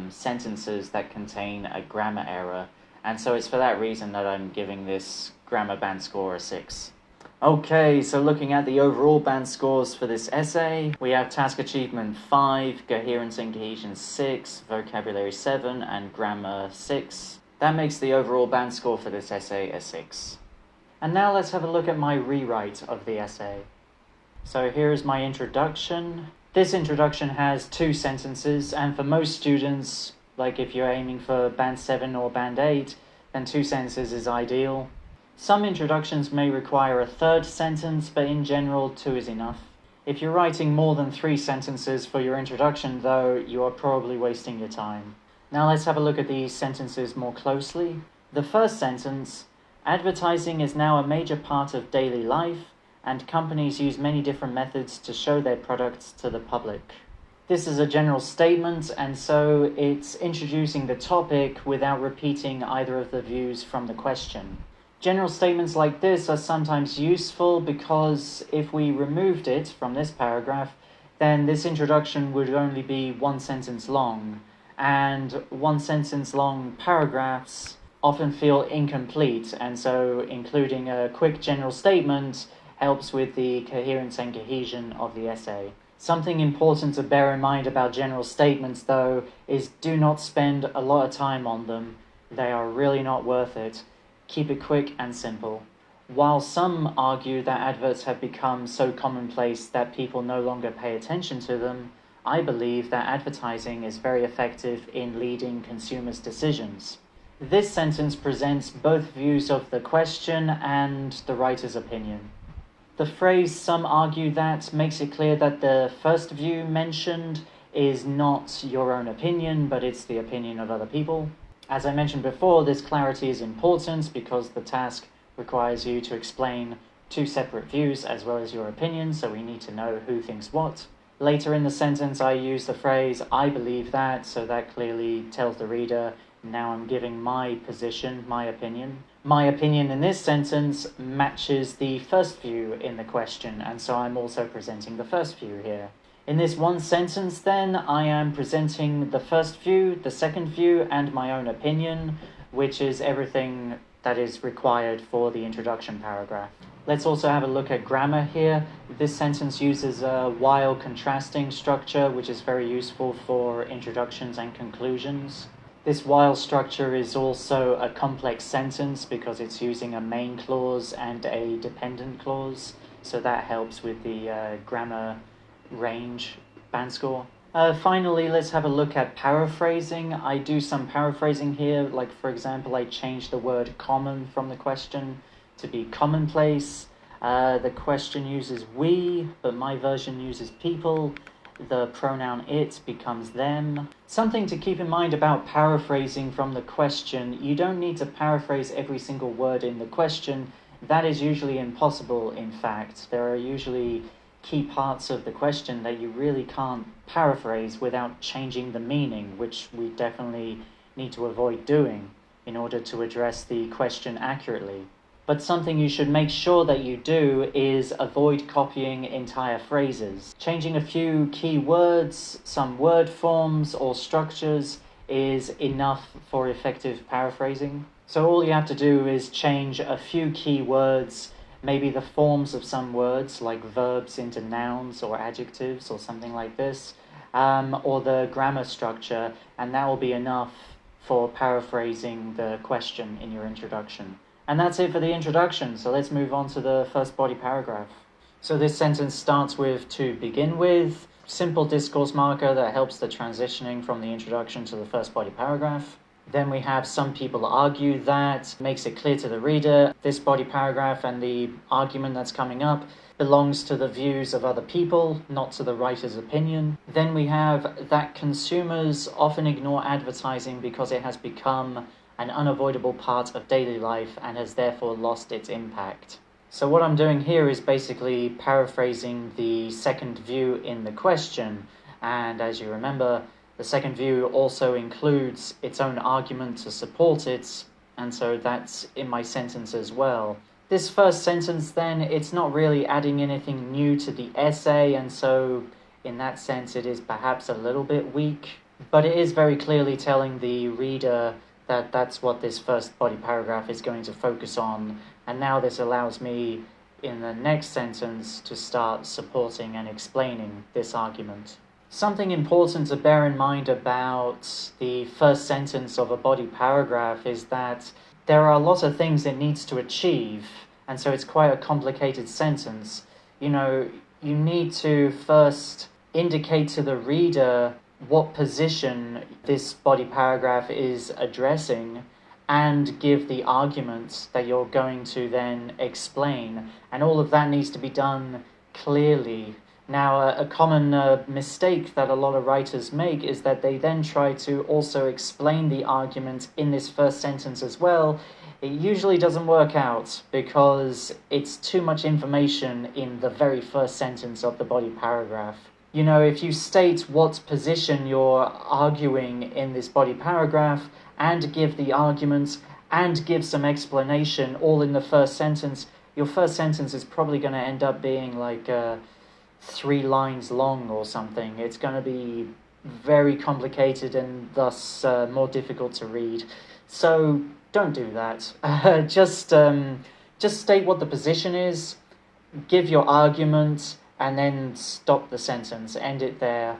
sentences that contain a grammar error, and so it's for that reason that I'm giving this grammar band score a 6. Okay, so looking at the overall band scores for this essay, we have task achievement 5, coherence and cohesion 6, vocabulary 7, and grammar 6. That makes the overall band score for this essay a 6. And now let's have a look at my rewrite of the essay. So here is my introduction. This introduction has 2 sentences, and for most students, like if you're aiming for band 7 or band 8, then 2 sentences is ideal. Some introductions may require a 3rd sentence, but in general 2 is enough. If you're writing more than 3 sentences for your introduction though, you are probably wasting your time. Now let's have a look at these sentences more closely. The first sentence: advertising is now a major part of daily life, and companies use many different methods to show their products to the public. This is a general statement, and so it's introducing the topic without repeating either of the views from the question. General statements like this are sometimes useful because if we removed it from this paragraph, then this introduction would only be 1 sentence long, and 1 sentence long paragraphs often feel incomplete, and so including a quick general statement helps with the coherence and cohesion of the essay. Something important to bear in mind about general statements though is do not spend a lot of time on them. They are really not worth it. Keep it quick and simple. While some argue that adverts have become so commonplace that people no longer pay attention to them, I believe that advertising is very effective in leading consumers' decisions. This sentence presents both views of the question and the writer's opinion. The phrase "some argue that" makes it clear that the first view mentioned is not your own opinion, but it's the opinion of other people. As I mentioned before, this clarity is important because the task requires you to explain 2 separate views as well as your opinion, so we need to know who thinks what. Later in the sentence, I use the phrase "I believe that," so that clearly tells the reader, now I'm giving my position, my opinion. My opinion in this sentence matches the first view in the question, and so I'm also presenting the first view here. In this one sentence, then, I am presenting the first view, the second view, and my own opinion, which is everything that is required for the introduction paragraph. Let's also have a look at grammar here. This sentence uses a while contrasting structure, which is very useful for introductions and conclusions. This while structure is also a complex sentence because it's using a main clause and a dependent clause, so that helps with the grammar range band score. Finally, let's have a look at paraphrasing. I do some paraphrasing here, like for example, I change the word common from the question to be commonplace. The question uses we, but my version uses people. The pronoun it becomes them. Something to keep in mind about paraphrasing from the question: you don't need to paraphrase every single word in the question. That is usually impossible, in fact. There are usually key parts of the question that you really can't paraphrase without changing the meaning, which we definitely need to avoid doing in order to address the question accurately. But something you should make sure that you do is avoid copying entire phrases. Changing a few key words, some word forms or structures is enough for effective paraphrasing. So all you have to do is change a few key words, maybe the forms of some words like verbs into nouns or adjectives or something like this, or the grammar structure, and that will be enough for paraphrasing the question in your introduction. And that's it for the introduction, so let's move on to the first body paragraph. So this sentence starts with "to begin with," simple discourse marker that helps the transitioning from the introduction to the first body paragraph. Then we have "some people argue that," makes it clear to the reader this body paragraph and the argument that's coming up belongs to the views of other people, not to the writer's opinion. Then we have that consumers often ignore advertising because it has become an unavoidable part of daily life and has therefore lost its impact. So what I'm doing here is basically paraphrasing the second view in the question, and as you remember, the second view also includes its own argument to support it, and so that's in my sentence as well. This first sentence then, it's not really adding anything new to the essay, and so in that sense it is perhaps a little bit weak, but it is very clearly telling the reader that that's what this first body paragraph is going to focus on, and now this allows me in the next sentence to start supporting and explaining this argument. Something important to bear in mind about the first sentence of a body paragraph is that there are a lot of things it needs to achieve, and so it's quite a complicated sentence. You need to first indicate to the reader what position this body paragraph is addressing and give the argument that you're going to then explain, and all of that needs to be done clearly. Now, a common mistake that a lot of writers make is that they then try to also explain the argument in this first sentence as well. It usually doesn't work out because it's too much information in the very first sentence of the body paragraph. If you state what position you're arguing in this body paragraph and give the argument and give some explanation all in the first sentence, your first sentence is probably going to end up being like 3 lines long or something. It's going to be very complicated and thus more difficult to read. So don't do that. Just state what the position is, give your argument, and then stop the sentence, end it there.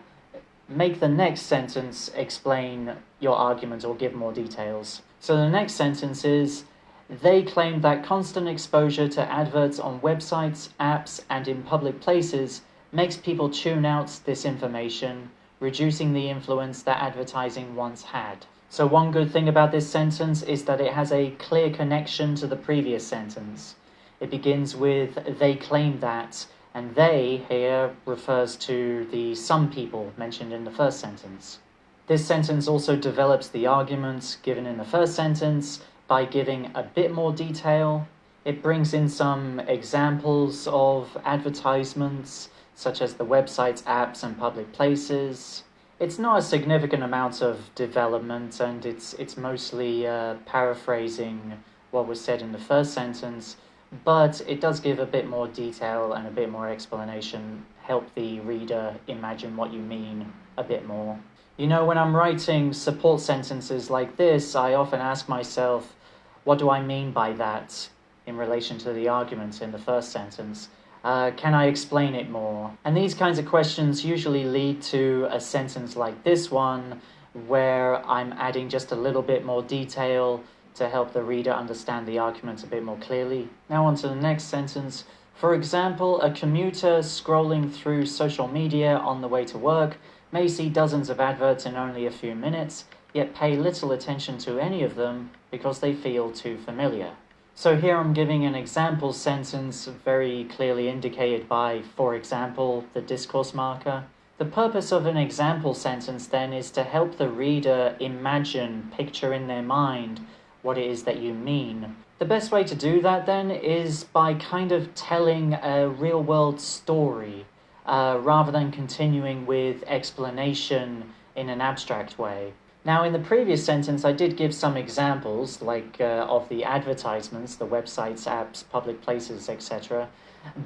Make the next sentence explain your argument or give more details. So the next sentence is, "They claim that constant exposure to adverts on websites, apps, and in public places makes people tune out this information, reducing the influence that advertising once had." So one good thing about this sentence is that it has a clear connection to the previous sentence. It begins with "they claim that," and "they" here refers to the "some people" mentioned in the first sentence. This sentence also develops the argument given in the first sentence by giving a bit more detail. It brings in some examples of advertisements, such as the websites, apps, and public places. It's not a significant amount of development, and it's mostly paraphrasing what was said in the first sentence, but it does give a bit more detail and a bit more explanation, help the reader imagine what you mean a bit more. When I'm writing support sentences like this, I often ask myself, what do I mean by that in relation to the argument in the first sentence? Can I explain it more? And these kinds of questions usually lead to a sentence like this one, where I'm adding just a little bit more detail to help the reader understand the argument a bit more clearly. Now on to the next sentence. For example, a commuter scrolling through social media on the way to work may see dozens of adverts in only a few minutes, yet pay little attention to any of them because they feel too familiar. So here I'm giving an example sentence very clearly indicated by, for example, the discourse marker. The purpose of an example sentence then is to help the reader imagine, picture in their mind what it is that you mean. The best way to do that then is by kind of telling a real-world story, rather than continuing with explanation in an abstract way. Now, in the previous sentence, I did give some examples, like of the advertisements, the websites, apps, public places, etc.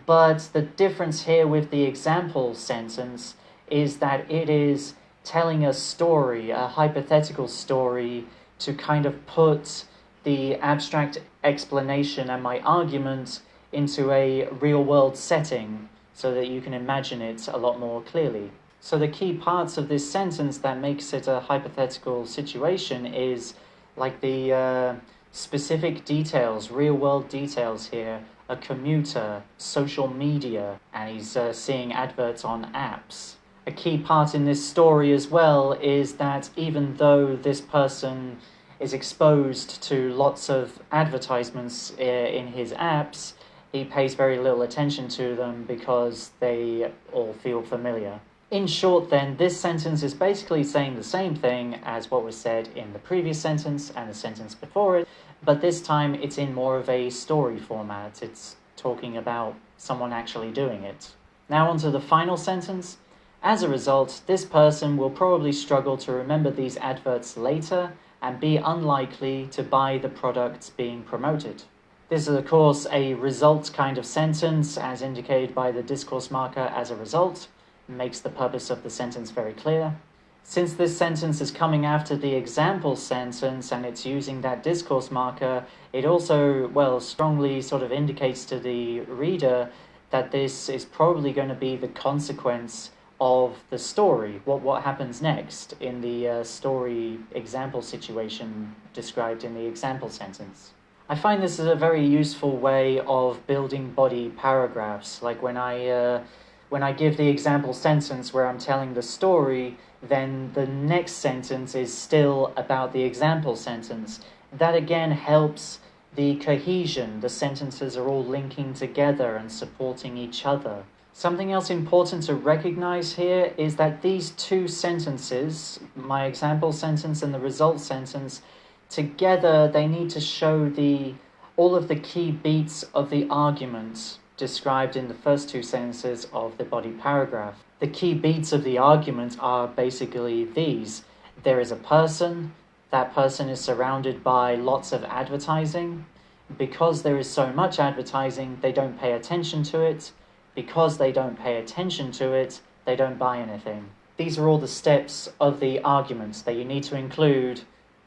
But the difference here with the example sentence is that it is telling a story, a hypothetical story, to kind of put the abstract explanation and my argument into a real-world setting so that you can imagine it a lot more clearly. So the key parts of this sentence that makes it a hypothetical situation is like the specific details, real-world details here, a commuter, social media, and he's seeing adverts on apps. A key part in this story as well is that even though this person is exposed to lots of advertisements in his apps, he pays very little attention to them because they all feel familiar. In short then, this sentence is basically saying the same thing as what was said in the previous sentence and the sentence before it, but this time it's in more of a story format. It's talking about someone actually doing it. Now on to the final sentence. As a result, this person will probably struggle to remember these adverts later and be unlikely to buy the products being promoted. This is of course a result kind of sentence, as indicated by the discourse marker as a result. Makes the purpose of the sentence very clear. Since this sentence is coming after the example sentence and it's using that discourse marker, it also, well, strongly sort of indicates to the reader that this is probably going to be the consequence of the story, what happens next in the story example situation described in the example sentence. I find this is a very useful way of building body paragraphs, like when I give the example sentence where I'm telling the story, then the next sentence is still about the example sentence. That again helps the cohesion. The sentences are all linking together and supporting each other. Something else important to recognize here is that these two sentences, my example sentence and the result sentence, together they need to show all of the key beats of the argument described in the first two sentences of the body paragraph. The key beats of the argument are basically these. There is a person, that person is surrounded by lots of advertising. Because there is so much advertising, they don't pay attention to it. Because they don't pay attention to it, they don't buy anything. These are all the steps of the argument that you need to include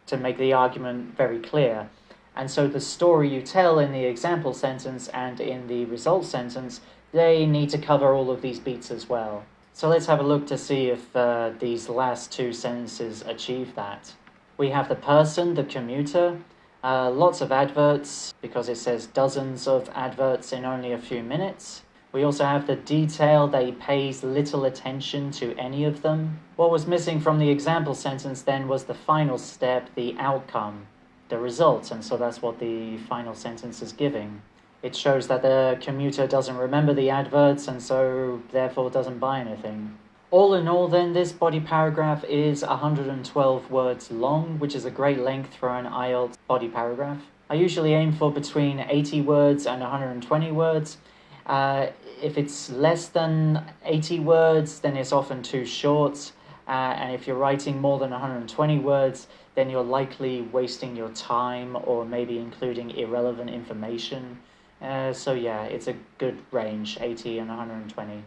to make the argument very clear. And so the story you tell in the example sentence and in the result sentence, they need to cover all of these beats as well. So let's have a look to see if these last two sentences achieve that. We have the person, the commuter, lots of adverts, because it says dozens of adverts in only a few minutes. We also have the detail that he pays little attention to any of them. What was missing from the example sentence then was the final step, the outcome, the result, and so that's what the final sentence is giving. It shows that the commuter doesn't remember the adverts and so therefore doesn't buy anything. All in all then, this body paragraph is 112 words long, which is a great length for an IELTS body paragraph. I usually aim for between 80 words and 120 words. If it's less than 80 words, then it's often too short. And if you're writing more than 120 words, then you're likely wasting your time or maybe including irrelevant information. So yeah, it's a good range, 80 and 120.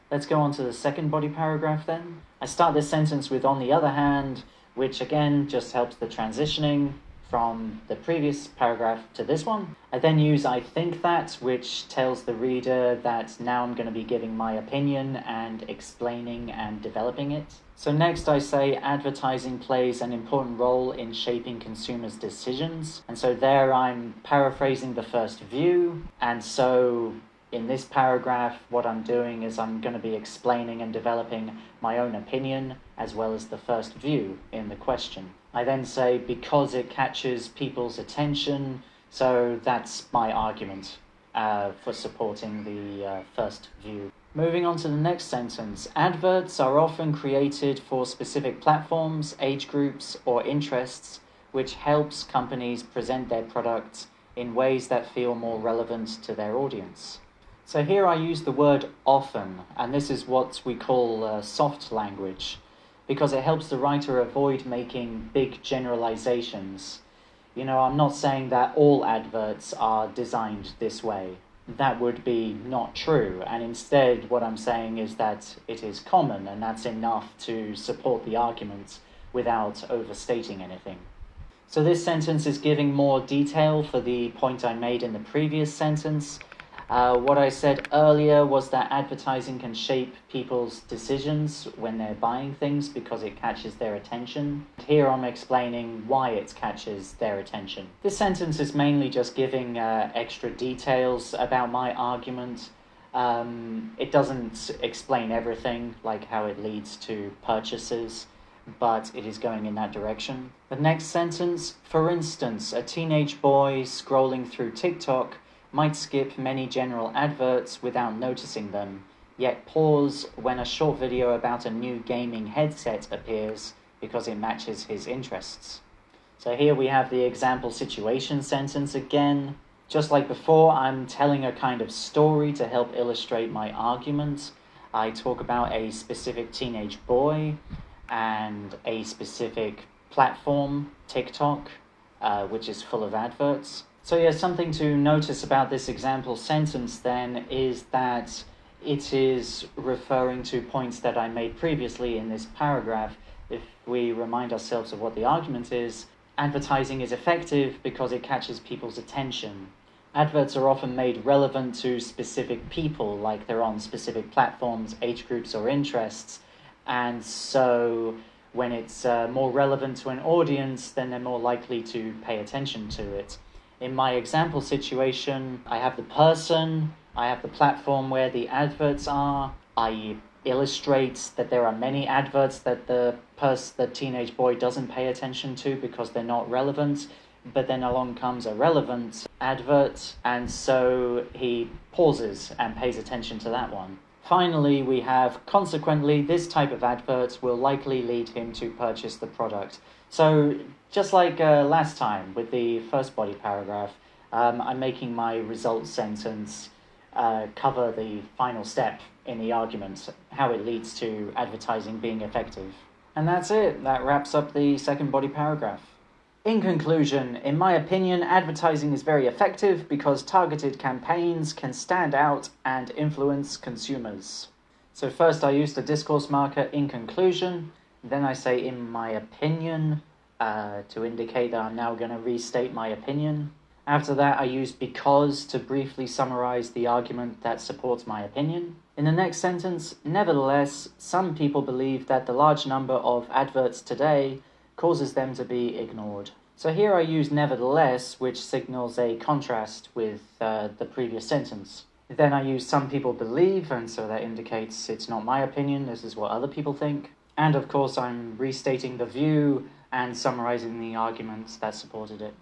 Let's go on to the second body paragraph then. I start this sentence with "on the other hand," which again just helps the transitioning from the previous paragraph to this one. I then use "I think that," which tells the reader that now I'm going to be giving my opinion and explaining and developing it. So next I say advertising plays an important role in shaping consumers' decisions. And so there I'm paraphrasing the first view. And so in this paragraph, what I'm doing is I'm going to be explaining and developing my own opinion as well as the first view in the question. I then say because it catches people's attention, so that's my argument for supporting the first view. Moving on to the next sentence. Adverts are often created for specific platforms, age groups, or interests, which helps companies present their products in ways that feel more relevant to their audience. So here I use the word often, and this is what we call soft language. because it helps the writer avoid making big generalizations. You know, I'm not saying that all adverts are designed this way. That would be not true, and instead what I'm saying is that it is common, and that's enough to support the argument without overstating anything. So this sentence is giving more detail for the point I made in the previous sentence. What I said earlier was that advertising can shape people's decisions when they're buying things because it catches their attention. Here I'm explaining why it catches their attention. This sentence is mainly just giving extra details about my argument. It doesn't explain everything, like how it leads to purchases, but it is going in that direction. The next sentence, for instance, a teenage boy scrolling through TikTok might skip many general adverts without noticing them, yet pause when a short video about a new gaming headset appears because it matches his interests. So here we have the example situation sentence again. Just like before, I'm telling a kind of story to help illustrate my argument. I talk about a specific teenage boy and a specific platform, TikTok, which is full of adverts. So yeah, something to notice about this example sentence then is that it is referring to points that I made previously in this paragraph. If we remind ourselves of what the argument is, advertising is effective because it catches people's attention. Adverts are often made relevant to specific people, like they're on specific platforms, age groups, or interests, and so when it's more relevant to an audience, then they're more likely to pay attention to it. In my example situation, I have the person, I have the platform where the adverts are. I illustrate that there are many adverts that the teenage boy doesn't pay attention to because they're not relevant, but then along comes a relevant advert, and so he pauses and pays attention to that one. Finally, we have, consequently, this type of advert will likely lead him to purchase the product. So, just like last time with the first body paragraph, I'm making my result sentence cover the final step in the argument, how it leads to advertising being effective. And that's it. That wraps up the second body paragraph. In conclusion, in my opinion, advertising is very effective because targeted campaigns can stand out and influence consumers. So first I use the discourse marker in conclusion, then I say in my opinion to indicate that I'm now going to restate my opinion. After that I use because to briefly summarize the argument that supports my opinion. In the next sentence, nevertheless, some people believe that the large number of adverts today causes them to be ignored. So here I use nevertheless, which signals a contrast with the previous sentence. Then I use some people believe, and so that indicates it's not my opinion, this is what other people think. And of course I'm restating the view and summarizing the arguments that supported it.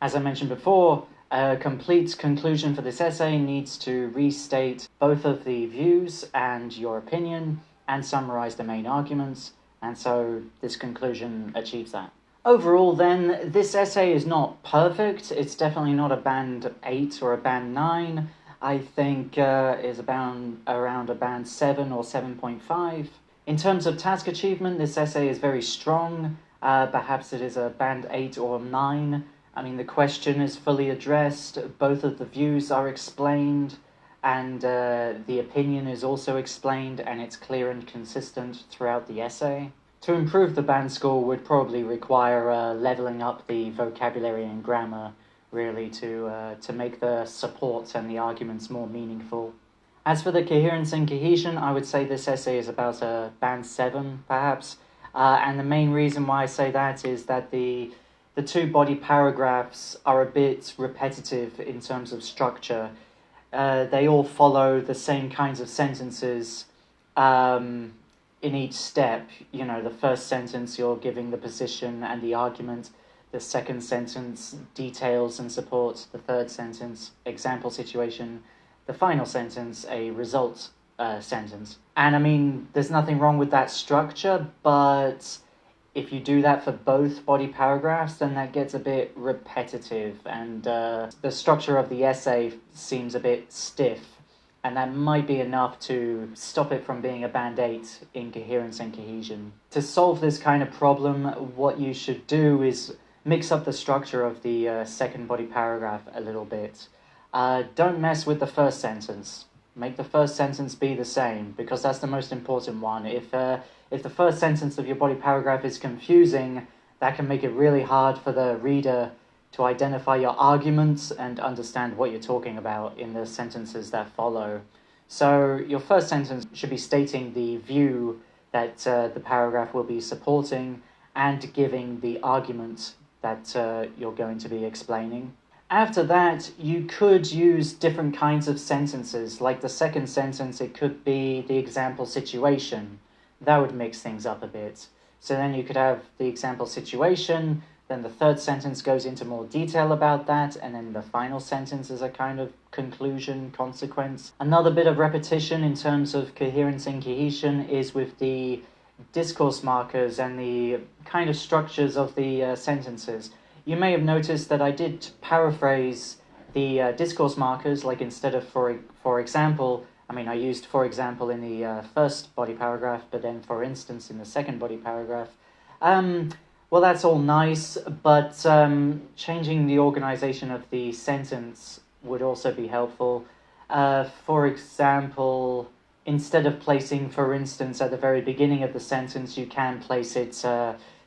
As I mentioned before, a complete conclusion for this essay needs to restate both of the views and your opinion and summarize the main arguments, and so this conclusion achieves that. Overall then, this essay is not perfect. It's definitely not a band 8 or a band 9. I think is around a band 7 or 7.5. In terms of task achievement, this essay is very strong. Perhaps it is a band 8 or 9. I mean, the question is fully addressed, both of the views are explained, and the opinion is also explained, and it's clear and consistent throughout the essay. To improve the band score would probably require leveling up the vocabulary and grammar, really, to make the support and the arguments more meaningful. As for the coherence and cohesion, I would say this essay is about a band 7, perhaps, and the main reason why I say that is that the two body paragraphs are a bit repetitive in terms of structure. They all follow the same kinds of sentences in each step. You know, the first sentence you're giving the position and the argument, the second sentence details and supports, the third sentence example situation, the final sentence a result sentence. And I mean, there's nothing wrong with that structure, but if you do that for both body paragraphs, then that gets a bit repetitive, and the structure of the essay seems a bit stiff, and that might be enough to stop it from being a band 8 in coherence and cohesion. To solve this kind of problem, what you should do is mix up the structure of the second body paragraph a little bit. Don't mess with the first sentence. Make the first sentence be the same, because that's the most important one. If the first sentence of your body paragraph is confusing, that can make it really hard for the reader to identify your arguments and understand what you're talking about in the sentences that follow. So your first sentence should be stating the view that the paragraph will be supporting and giving the argument that you're going to be explaining. After that, you could use different kinds of sentences. Like the second sentence, it could be the example situation. That would mix things up a bit. So then you could have the example situation, then the third sentence goes into more detail about that, and then the final sentence is a kind of conclusion, consequence. Another bit of repetition in terms of coherence and cohesion is with the discourse markers and the kind of structures of the sentences. You may have noticed that I did paraphrase the discourse markers, like instead of for example, I used for example in the first body paragraph, but then for instance in the second body paragraph. Well, that's all nice, but changing the organization of the sentence would also be helpful. For example, instead of placing for instance at the very beginning of the sentence, you can place it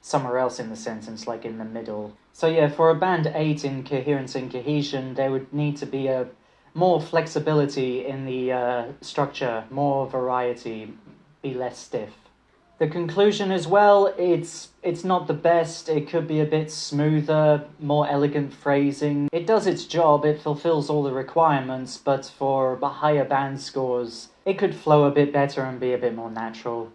somewhere else in the sentence, like in the middle. So yeah, for a band 8 in coherence and cohesion, there would need to be more flexibility in the structure, more variety, be less stiff. The conclusion as well, it's not the best. It could be a bit smoother, more elegant phrasing. It does its job, it fulfills all the requirements, but for higher band scores, it could flow a bit better and be a bit more natural.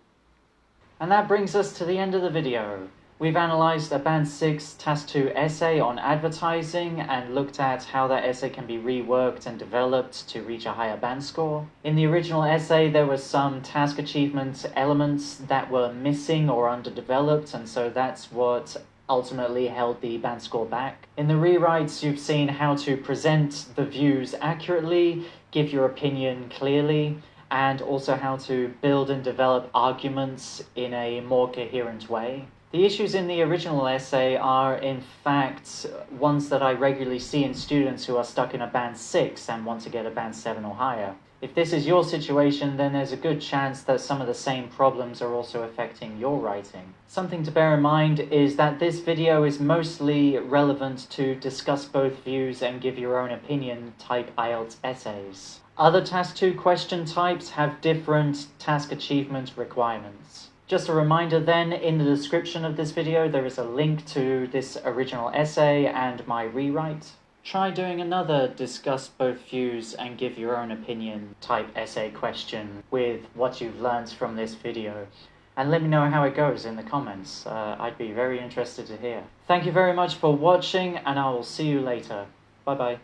And that brings us to the end of the video. We've analysed a Band 6 Task 2 essay on advertising and looked at how that essay can be reworked and developed to reach a higher band score. In the original essay, there were some task achievement elements that were missing or underdeveloped, and so that's what ultimately held the band score back. In the rewrites, you've seen how to present the views accurately, give your opinion clearly, and also how to build and develop arguments in a more coherent way. The issues in the original essay are, in fact, ones that I regularly see in students who are stuck in a Band 6 and want to get a Band 7 or higher. If this is your situation, then there's a good chance that some of the same problems are also affecting your writing. Something to bear in mind is that this video is mostly relevant to discuss both views and give your own opinion type IELTS essays. Other Task 2 question types have different task achievement requirements. Just a reminder then, in the description of this video there is a link to this original essay and my rewrite. Try doing another discuss both views and give your own opinion type essay question with what you've learned from this video. And let me know how it goes in the comments. I'd be very interested to hear. Thank you very much for watching, and I will see you later. Bye bye.